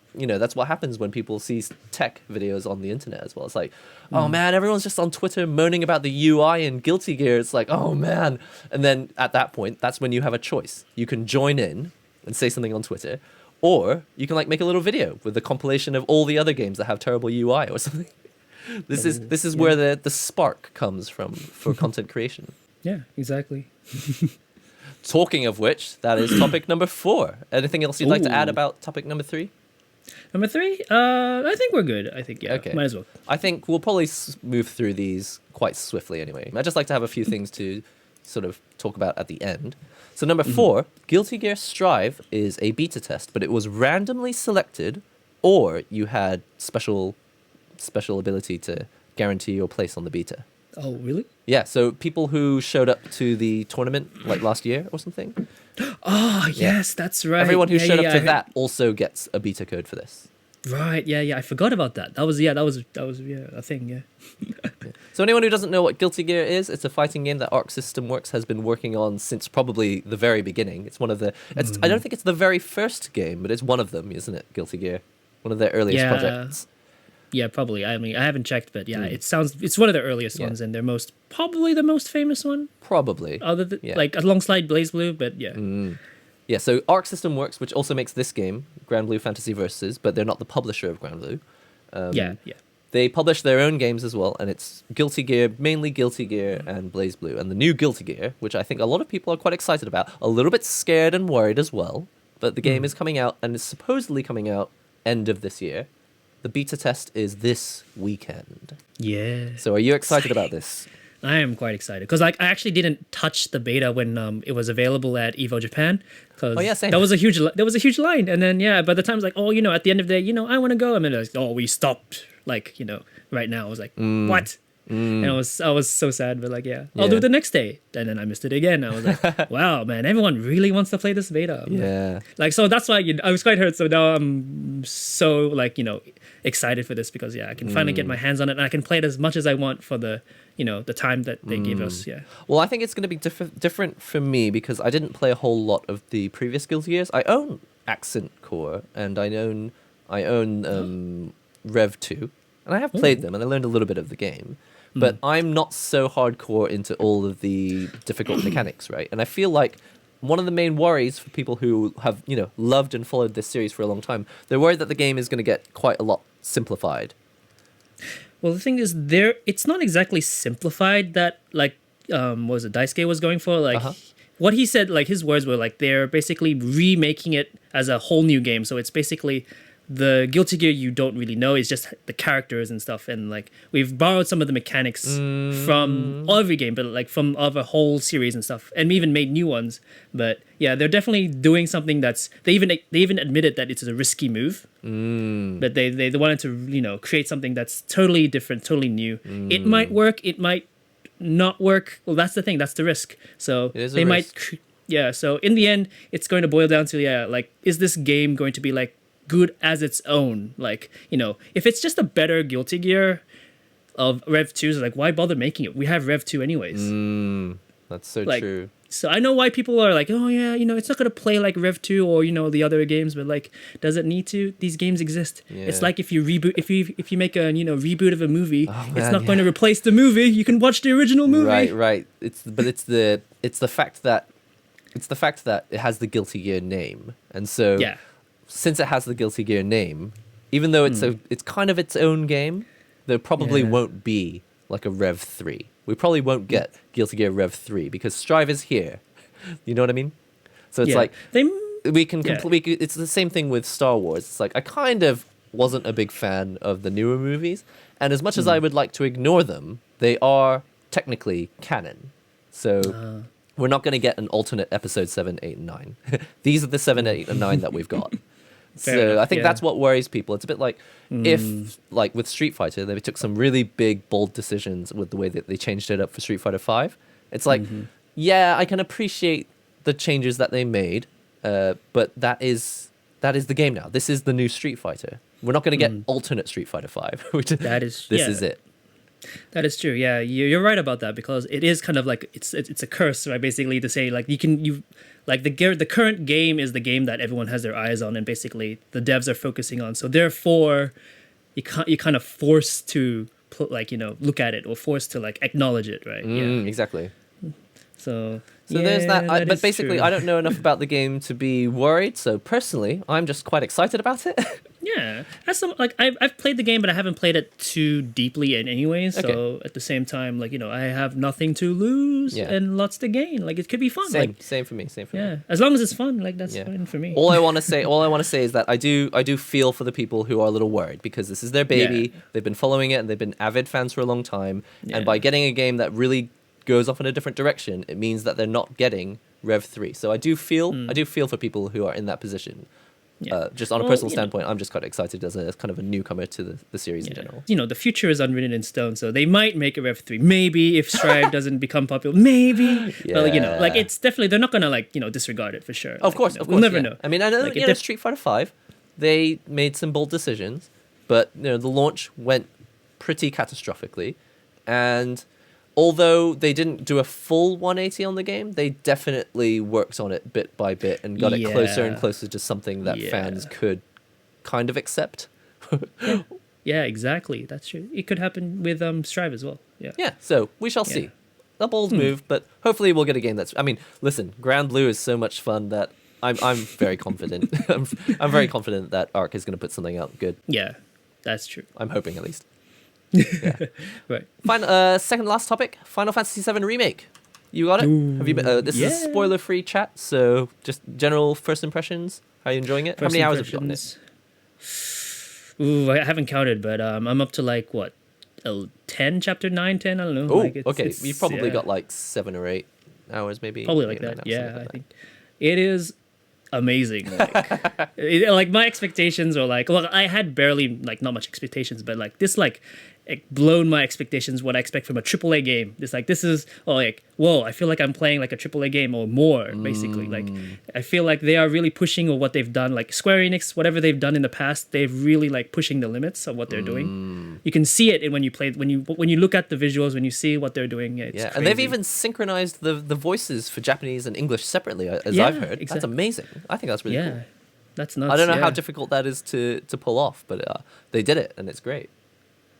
happens when people see tech videos on the internet as well. It's like, oh man, everyone's just on Twitter moaning about the UI and Guilty Gear. It's like, oh man, and then at that point, that's when you have a choice. You can join in and say something on Twitter, or you can like make a little video with the compilation of all the other games that have terrible UI or something. This is where the spark comes from for content creation. Yeah, exactly. Talking of which, that is topic number 4. Anything else you'd like to add about topic number 3? Number 3, I think we're good. I think Okay. might as well. I think we'll probably move through these quite swiftly anyway. I'd just like to have a few things to sort of talk about at the end. So number 4, Guilty Gear Strive is a beta test, but it was randomly selected, or you had special ability to guarantee your place on the beta. Oh, really? Yeah, so people who showed up to the tournament like last year or something. Oh, yes, that's right. Everyone who showed up to I that also gets a beta code for this. Right, yeah, I forgot about that. That was a thing, yeah. So anyone who doesn't know what Guilty Gear is, it's a fighting game that Arc System Works has been working on since probably the very beginning. It's one of the I don't think it's the very first game, but it's one of them, isn't it? Guilty Gear. One of their earliest projects. Yeah, probably. I mean, I haven't checked, but yeah, it's one of the earliest ones, and they're probably the most famous one. Probably. Other than like alongside Blaze Blue, but yeah. Yeah, so Arc System Works, which also makes this game, Grand Blue Fantasy Versus, but they're not the publisher of Grand Blue. Yeah. They publish their own games as well, and it's Guilty Gear, mainly Guilty Gear and Blaze Blue. And the new Guilty Gear, which I think a lot of people are quite excited about, a little bit scared and worried as well, but the game is coming out, and it's supposedly coming out end of this year. The beta test is this weekend. Yeah. So are you excited about this? I am quite excited because I actually didn't touch the beta when it was available at Evo Japan. Same. There was a huge line, and then by the time it's like, at the end of the day, I want to go, and then it's like, we stopped, right now. I was like, what? And I was so sad, but I'll do it the next day, and then I missed it again. I was like, wow, man, everyone really wants to play this beta. So that's why I was quite hurt. So now I'm so excited for this because I can finally get my hands on it, and I can play it as much as I want for the the time that they gave us. Well, I think it's going to be different for me because I didn't play a whole lot of the previous Guilty Gears. I own Accent Core and I own Rev 2, and I have played them and I learned a little bit of the game. But I'm not so hardcore into all of the difficult mechanics, right? And I feel like one of the main worries for people who have, loved and followed this series for a long time, they're worried that the game is going to get quite a lot simplified. Well, the thing is, it's not exactly simplified that, what was it, Daisuke was going for? What he said, his words were, they're basically remaking it as a whole new game. So it's basically the Guilty Gear you don't really know. It's just the characters and stuff. And, we've borrowed some of the mechanics from every game, but, from other whole series and stuff. And we even made new ones. But, yeah, they're definitely doing something that's... They even admitted that it's a risky move. But they wanted to, create something that's totally different, totally new. It might work, it might not work. Well, that's the thing, that's the risk. So they might... so in the end, it's going to boil down to, is this game going to be, good as its own? If it's just a better Guilty Gear of Rev 2, it's why bother making it? We have Rev 2 anyways. That's so true. So I know why people are like, oh yeah, it's not going to play like Rev 2 or, the other games, but does it need to? These games exist. Yeah. It's like if you reboot, if you make a, reboot of a movie, it's not going to replace the movie. You can watch the original movie. Right. It's the fact that it has the Guilty Gear name. And so since it has the Guilty Gear name, even though it's kind of its own game, there probably won't be a Rev 3. We probably won't get Guilty Gear Rev 3 because Strive is here. You know what I mean? So it's we can it's the same thing with Star Wars. It's I kind of wasn't a big fan of the newer movies. And as much as I would like to ignore them, they are technically canon. So we're not going to get an alternate episode 7, 8, and 9. These are the 7, 8, and 9 that we've got. So I think that's what worries people. It's a bit like if, like with Street Fighter, they took some really big, bold decisions with the way that they changed it up for Street Fighter 5. It's like, yeah, I can appreciate the changes that they made, but that is the game now. This is the new Street Fighter. We're not going to get alternate Street Fighter 5. Which this is it. That is true. Yeah, you're right about that, because it is kind of like it's a curse, right? Basically, to say like the current game is the game that everyone has their eyes on, and basically the devs are focusing on. So therefore, you kind of forced to look at it, or forced to like acknowledge it, right? Exactly. So there's that. But basically, I don't know enough about the game to be worried. So personally, I'm just quite excited about it. Yeah, I've played the game, but I haven't played it too deeply in any way. So at the same time, I have nothing to lose and lots to gain. Like, it could be fun. Same for me. Yeah, as long as it's fun, that's fine for me. All I want to say is that I do feel for the people who are a little worried, because this is their baby. Yeah. They've been following it, and they've been avid fans for a long time. Yeah. And by getting a game that really goes off in a different direction, it means that they're not getting Rev 3. So I do feel for people who are in that position. Yeah. Just on a personal standpoint, I'm just quite excited as kind of a newcomer to the series in general. The future is unwritten in stone, so they might make a Rev 3. Maybe if Strive doesn't become popular, maybe. Yeah. Well, it's definitely, they're not gonna disregard it for sure. Of course, we'll never know. I mean, I know Street Fighter 5, they made some bold decisions, but the launch went pretty catastrophically, and although they didn't do a full 180 on the game, they definitely worked on it bit by bit and got it closer and closer to something that fans could kind of accept. Yeah, exactly. That's true. It could happen with Strive as well. Yeah. Yeah, so we shall see. A bold move, but hopefully we'll get a game that's... I mean, listen, Grand Blue is so much fun that I'm very confident. I'm very confident that Arc is going to put something out good. Yeah, that's true. I'm hoping, at least. Yeah. Right. Second last topic, Final Fantasy VII Remake. You got it? Ooh, have you been? This is spoiler-free chat, so just general first impressions. How are you enjoying it? How many hours have you gotten it? Ooh, I haven't counted, but I'm up to 10, chapter 9, 10, I don't know. Oh, okay. You've probably got 7 or 8 hours, maybe. Probably like that. Yeah, I think it is amazing. My expectations are I had barely not much expectations, but this it blown my expectations what I expect from a AAA game. This is whoa, I feel like I'm playing a AAA game or more, basically. I feel like they are really pushing what they've done, Square Enix, whatever they've done in the past, they've really pushing the limits of what they're doing. You can see it when you play, when you look at the visuals, when you see what they're doing. It's crazy. And they've even synchronized the voices for Japanese and English separately, as I've heard. Exactly. That's amazing. I think that's really cool. That's nuts. I don't know how difficult that is to pull off, but they did it, and it's great.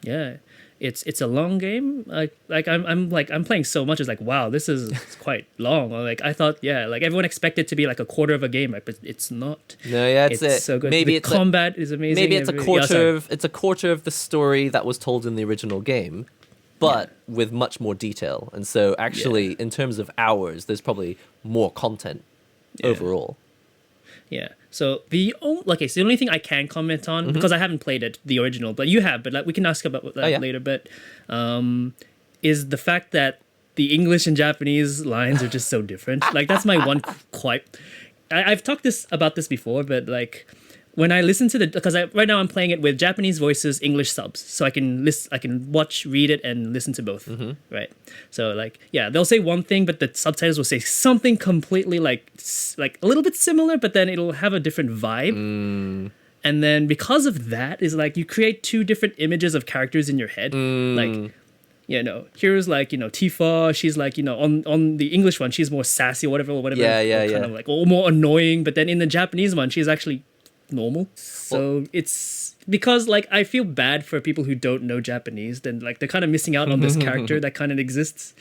Yeah, it's a long game. I'm playing so much. It's wow, this is quite long. I thought everyone expected it to be a quarter of a game, but it's not. No, yeah, it's so good. Maybe the combat is amazing. Maybe it's a quarter of the story that was told in the original game, but with much more detail. And so actually, in terms of hours, there's probably more content overall. Yeah. So the only thing I can comment on, because I haven't played it, the original, but you have, but we can ask about that later. But is the fact that the English and Japanese lines are just so different. That's my one I've talked about this before, but when I listen to because right now I'm playing it with Japanese voices, English subs, so I can watch, read it, and listen to both. Right. So they'll say one thing, but the subtitles will say something completely a little bit similar, but then it'll have a different vibe. And then because of that is you create two different images of characters in your head. Here's Tifa, she's on the English one, she's more sassy or whatever. Kind of or more annoying, but then in the Japanese one, she's actually normal. So it's because I feel bad for people who don't know Japanese, then they're kind of missing out on this character that kind of exists.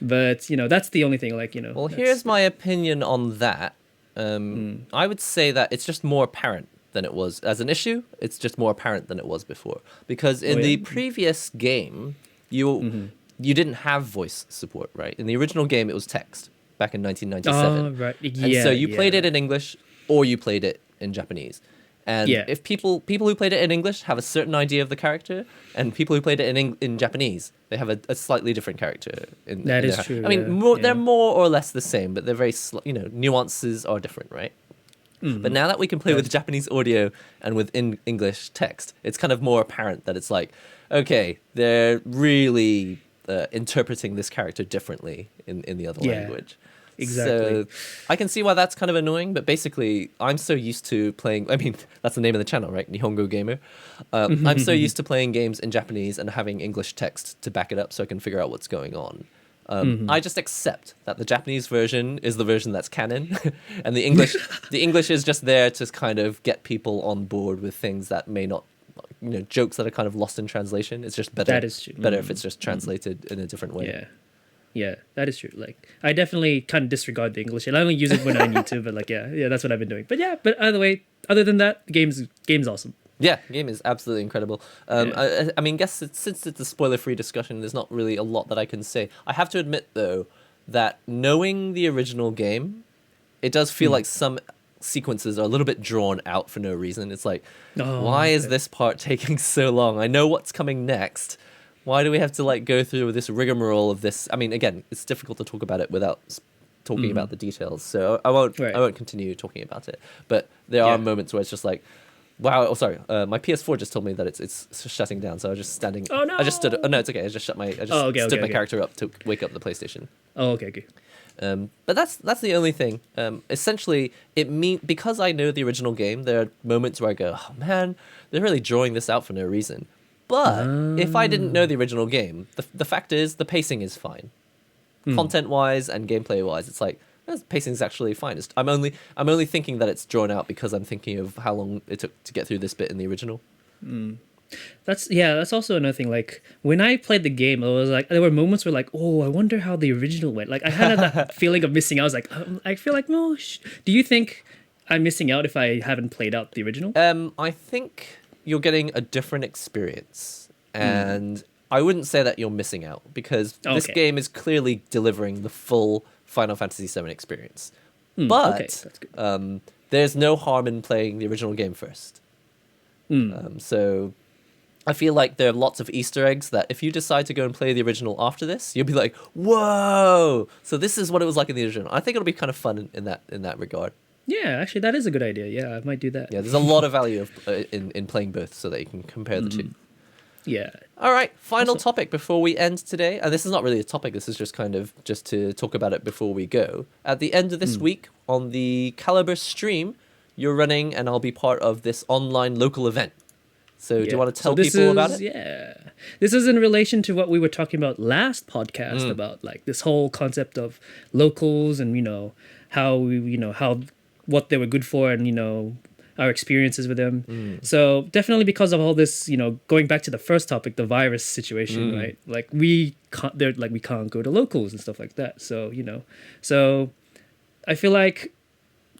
But that's the only thing. Well, here's my opinion on that. I would say that it's just more apparent than it was as an issue. It's just more apparent than it was before, because in the previous game you didn't have voice support, right? In the original game it was text back in 1997. Oh, right. And so you played it in English or you played it in Japanese. And if people who played it in English have a certain idea of the character, and people who played it in Japanese, they have a slightly different character. That is true. I mean, they're more or less the same, but they're very nuances are different, right? But now that we can play with Japanese audio and with English text, it's kind of more apparent that it's like, okay, they're really interpreting this character differently in the other language. Exactly. So I can see why that's kind of annoying, but basically I'm so used to playing, I mean, that's the name of the channel, right? NihongoGamer. I'm so used to playing games in Japanese and having English text to back it up so I can figure out what's going on. I just accept that the Japanese version is the version that's canon, and the English is just there to kind of get people on board with things that may not, jokes that are kind of lost in translation. It's just better. That is true. Better if it's just translated in a different way. Yeah, that is true. Like, I definitely kind of disregard the English, and I only use it when I need to. But like, that's what I've been doing. But other than that, the game's awesome. Yeah, the game is absolutely incredible. I mean, since it's a spoiler-free discussion, there's not really a lot that I can say. I have to admit, though, that knowing the original game, it does feel like some sequences are a little bit drawn out for no reason. It's like, why is this part taking so long? I know what's coming next. Why do we have to go through this rigmarole of this? I mean, again, it's difficult to talk about it without talking about the details, so I won't continue talking about it. But there are moments where it's just like, wow. Oh, sorry. My PS4 just told me that it's shutting down, so I was just standing. Oh no! I just stood. Oh no, it's okay. I just stood my character up to wake up the PlayStation. Oh, okay. But that's the only thing. Essentially, because I know the original game, there are moments where I go, oh man, they're really drawing this out for no reason. But if I didn't know the original game, the fact is the pacing is fine, content-wise and gameplay-wise. It's like the pacing is actually fine. I'm only thinking that it's drawn out because I'm thinking of how long it took to get through this bit in the original. That's also another thing. Like, when I played the game, I was like, there were moments where like, oh, I wonder how the original went. Like, I had that feeling of missing out. I was like, I feel like, no. Do you think I'm missing out if I haven't played out the original? I think you're getting a different experience, and I wouldn't say that you're missing out, because this game is clearly delivering the full Final Fantasy VII experience. But that's good. There's no harm in playing the original game first. So I feel like there are lots of Easter eggs that if you decide to go and play the original after this, you'll be like, whoa! So this is what it was like in the original. I think it'll be kind of fun in that regard. Yeah, actually, that is a good idea. Yeah, I might do that. Yeah, there's a lot of value in playing both so that you can compare the two. Yeah. All right, final topic before we end today. And this is not really a topic. This is just kind of just to talk about it before we go. At the end of this week, on the Kalibur stream, you're running, and I'll be part of this online local event. So do you want to tell people about it? Yeah. This is in relation to what we were talking about last podcast about like this whole concept of locals and, how what they were good for and, our experiences with them. So definitely because of all this, going back to the first topic, the virus situation, right? Like we can't go to locals and stuff like that. So, so I feel like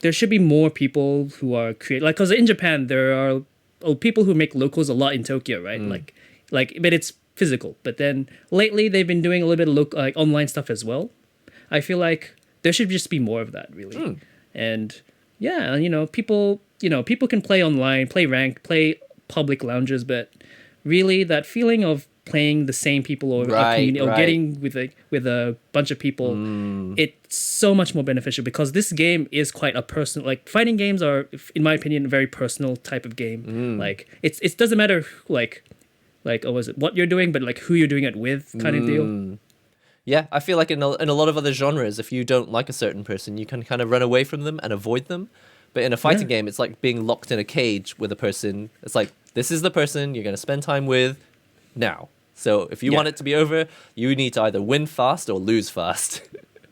there should be more people who are because in Japan, there are people who make locals a lot in Tokyo, right? But it's physical. But then lately they've been doing a little bit of online stuff as well. I feel like there should just be more of that, really. And people can play online, play ranked, play public lounges, but really that feeling of playing the same people or a community or getting with a bunch of people, it's so much more beneficial because this game is quite a personal. Like fighting games are, in my opinion, a very personal type of game. Like it doesn't matter what you're doing, but like who you're doing it with, kind of deal. Yeah, I feel like in a lot of other genres, if you don't like a certain person, you can kind of run away from them and avoid them. But in a fighting game, it's like being locked in a cage with a person. It's like, this is the person you're going to spend time with now. So if you want it to be over, you need to either win fast or lose fast.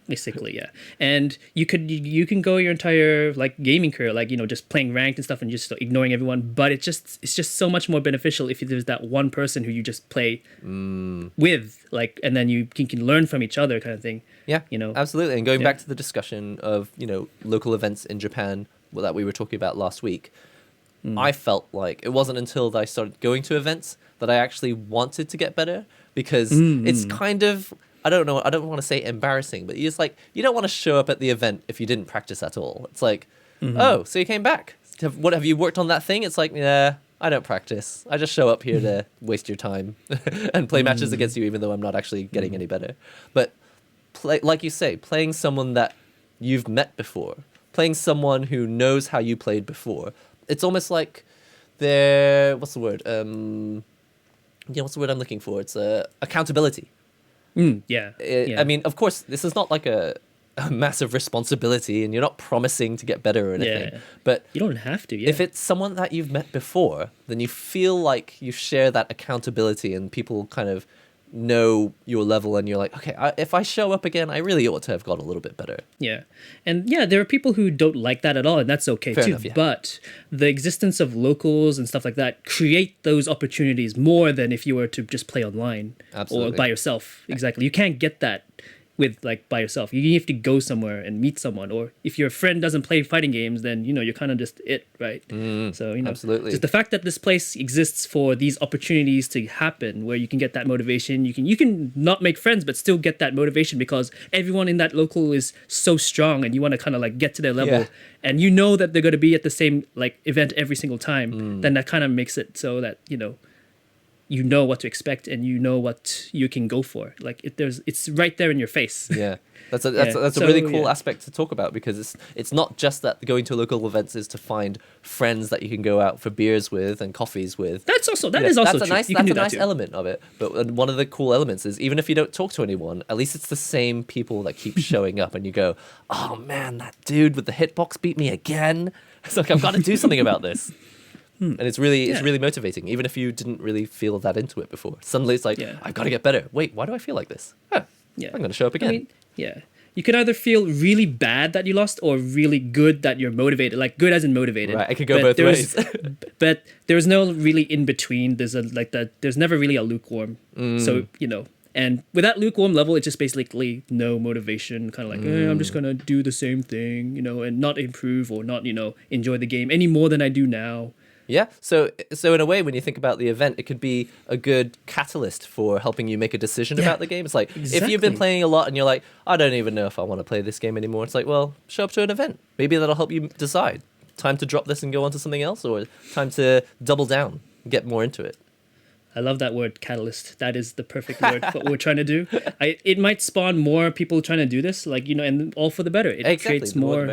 Basically, yeah. And you can go your entire gaming career, just playing ranked and stuff and just ignoring everyone. But it's just so much more beneficial if there's that one person who you just play with, and then you can learn from each other, kind of thing. Yeah, absolutely. And going back to the discussion of local events in Japan that we were talking about last week, I felt like it wasn't until I started going to events that I actually wanted to get better, because it's kind of, I don't want to say embarrassing, but you don't want to show up at the event if you didn't practice at all. It's like, oh, so you came back. Have you worked on that thing? It's like, yeah, I don't practice. I just show up here to waste your time and play matches against you, even though I'm not actually getting any better. But like you say, playing someone that you've met before, playing someone who knows how you played before, it's almost like what's the word? What's the word I'm looking for? It's accountability. I mean, of course, this is not like a massive responsibility, and you're not promising to get better or anything. But you don't have to. If it's someone that you've met before, then you feel like you share that accountability, and people kind of know your level, and you're like, okay, if I show up again, I really ought to have got a little bit better. And there are people who don't like that at all, and that's okay Fair too. enough, yeah. But the existence of locals and stuff like that create those opportunities more than if you were to just play online. Absolutely. Or by yourself. Exactly. You can't get that with like by yourself. You have to go somewhere and meet someone, or if your friend doesn't play fighting games, then you're kind of just it, right? So absolutely. just the fact that this place exists for these opportunities to happen, where you can get that motivation, you can not make friends but still get that motivation because everyone in that local is so strong, and you want to kind of like get to their level, and that they're going to be at the same like event every single time. Then that kind of makes it so that you know what to expect, and you know what you can go for. Like it's right there in your face. That's a really cool aspect to talk about, because it's not just that going to local events is to find friends that you can go out for beers with and coffees with. That's also true. That's a nice element of it. But one of the cool elements is, even if you don't talk to anyone, at least it's the same people that keep showing up, and you go, oh man, that dude with the hitbox beat me again. It's like, I've got to do something about this. And it's really motivating, even if you didn't really feel that into it before. Suddenly it's like, I've got to get better. Wait, why do I feel like this? I'm going to show up again. You can either feel really bad that you lost, or really good that you're motivated. Like good as in motivated. Right, it could go both ways. But there's no really in between. There's never really a lukewarm. So and with that lukewarm level, it's just basically no motivation. Kind of like, I'm just gonna do the same thing, and not improve or not enjoy the game any more than I do now. Yeah, so in a way, when you think about the event, it could be a good catalyst for helping you make a decision about the game. It's like, if you've been playing a lot and you're like, I don't even know if I want to play this game anymore, it's like, well, show up to an event. Maybe that'll help you decide. Time to drop this and go on to something else, or time to double down, get more into it. I love that word, catalyst. That is the perfect word for what we're trying to do. It might spawn more people trying to do this, like, and all for the better. It creates more.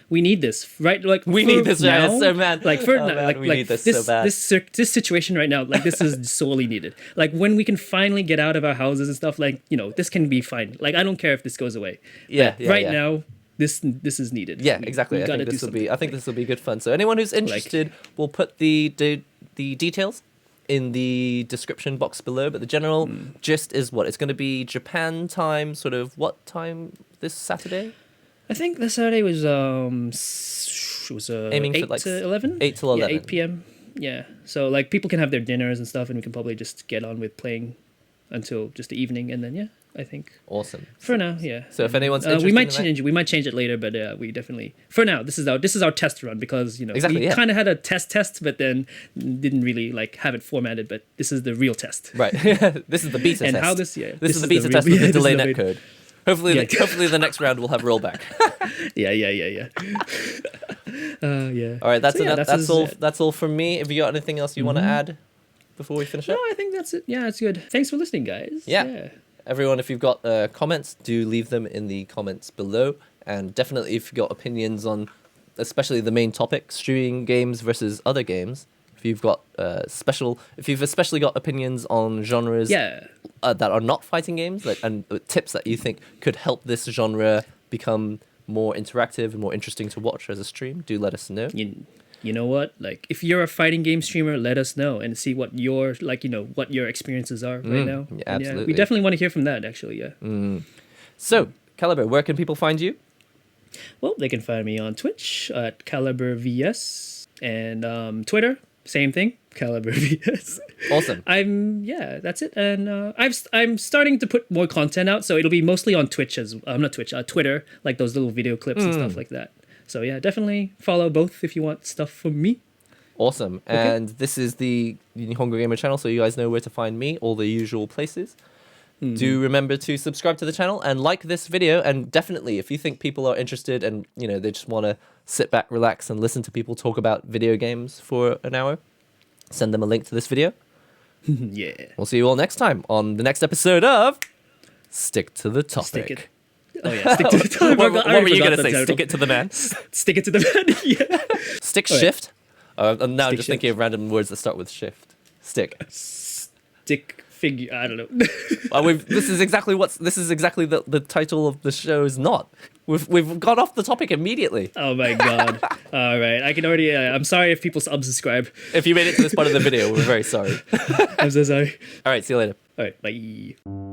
We need this, right? Like we need this now. So man, like for now, man, we need this so bad. This situation right now, like this is sorely needed. Like when we can finally get out of our houses and stuff, like this can be fine. Like I don't care if this goes away. Right now. This is needed. Yeah, exactly. I think this will be good fun. So anyone who's interested, we'll put the details in the description box below, but the general gist is what? It's going to be Japan time, sort of what time this Saturday? I think this Saturday was aiming 8 for like to 11? 8 till 11. Yeah, 8 p.m. Yeah. So like people can have their dinners and stuff, and we can probably just get on with playing until just the evening, and then I think awesome for now. Yeah. So if anyone's interested, we might change it later, but we definitely for now this is our test run, because exactly, we kind of had a test, but then didn't really like have it formatted. But this is the real test. Right. This is the beta and test. how this is the beta test with the delay netcode. Hopefully the next round will have rollback. Yeah. All right, that's all from me. Have you got anything else you want to add before we finish up? No, I think that's it. Yeah, it's good. Thanks for listening, guys. Yeah. Everyone, if you've got comments, do leave them in the comments below. And definitely if you've got opinions on especially the main topic, streaming games versus other games, if you've got if you've especially got opinions on genres that are not fighting games, and tips that you think could help this genre become more interactive and more interesting to watch as a stream, do let us know. You know what? Like, if you're a fighting game streamer, let us know and see what your what your experiences are right now. Yeah, absolutely. We definitely want to hear from that, actually. Yeah. So, Kalibur, where can people find you? Well, they can find me on Twitch at KaliburVS, and Twitter, same thing, KaliburVS. Awesome. That's it. And I'm starting to put more content out, so it'll be mostly on Twitch Twitter, like those little video clips and stuff like that. So yeah, definitely follow both if you want stuff from me. Awesome. Okay. And this is the NihongoGamer channel, so you guys know where to find me, all the usual places. Do remember to subscribe to the channel and like this video. And definitely, if you think people are interested and they just want to sit back, relax, and listen to people talk about video games for an hour, send them a link to this video. Yeah. We'll see you all next time on the next episode of Stick to the Topic. Stick it. Oh yeah, stick to the topic. What were you going to say? Stick it to the man? Stick it to the man. Yeah. Stick shift. I'm now Stick just thinking of random words that start with shift. Stick. Stick figure. I don't know. This is exactly the title of the show is not. We've got off the topic immediately. Oh my god. All right. I can already. I'm sorry if people unsubscribe. If you made it to this part of the video, we're very sorry. I'm so sorry. All right. See you later. All right. Bye.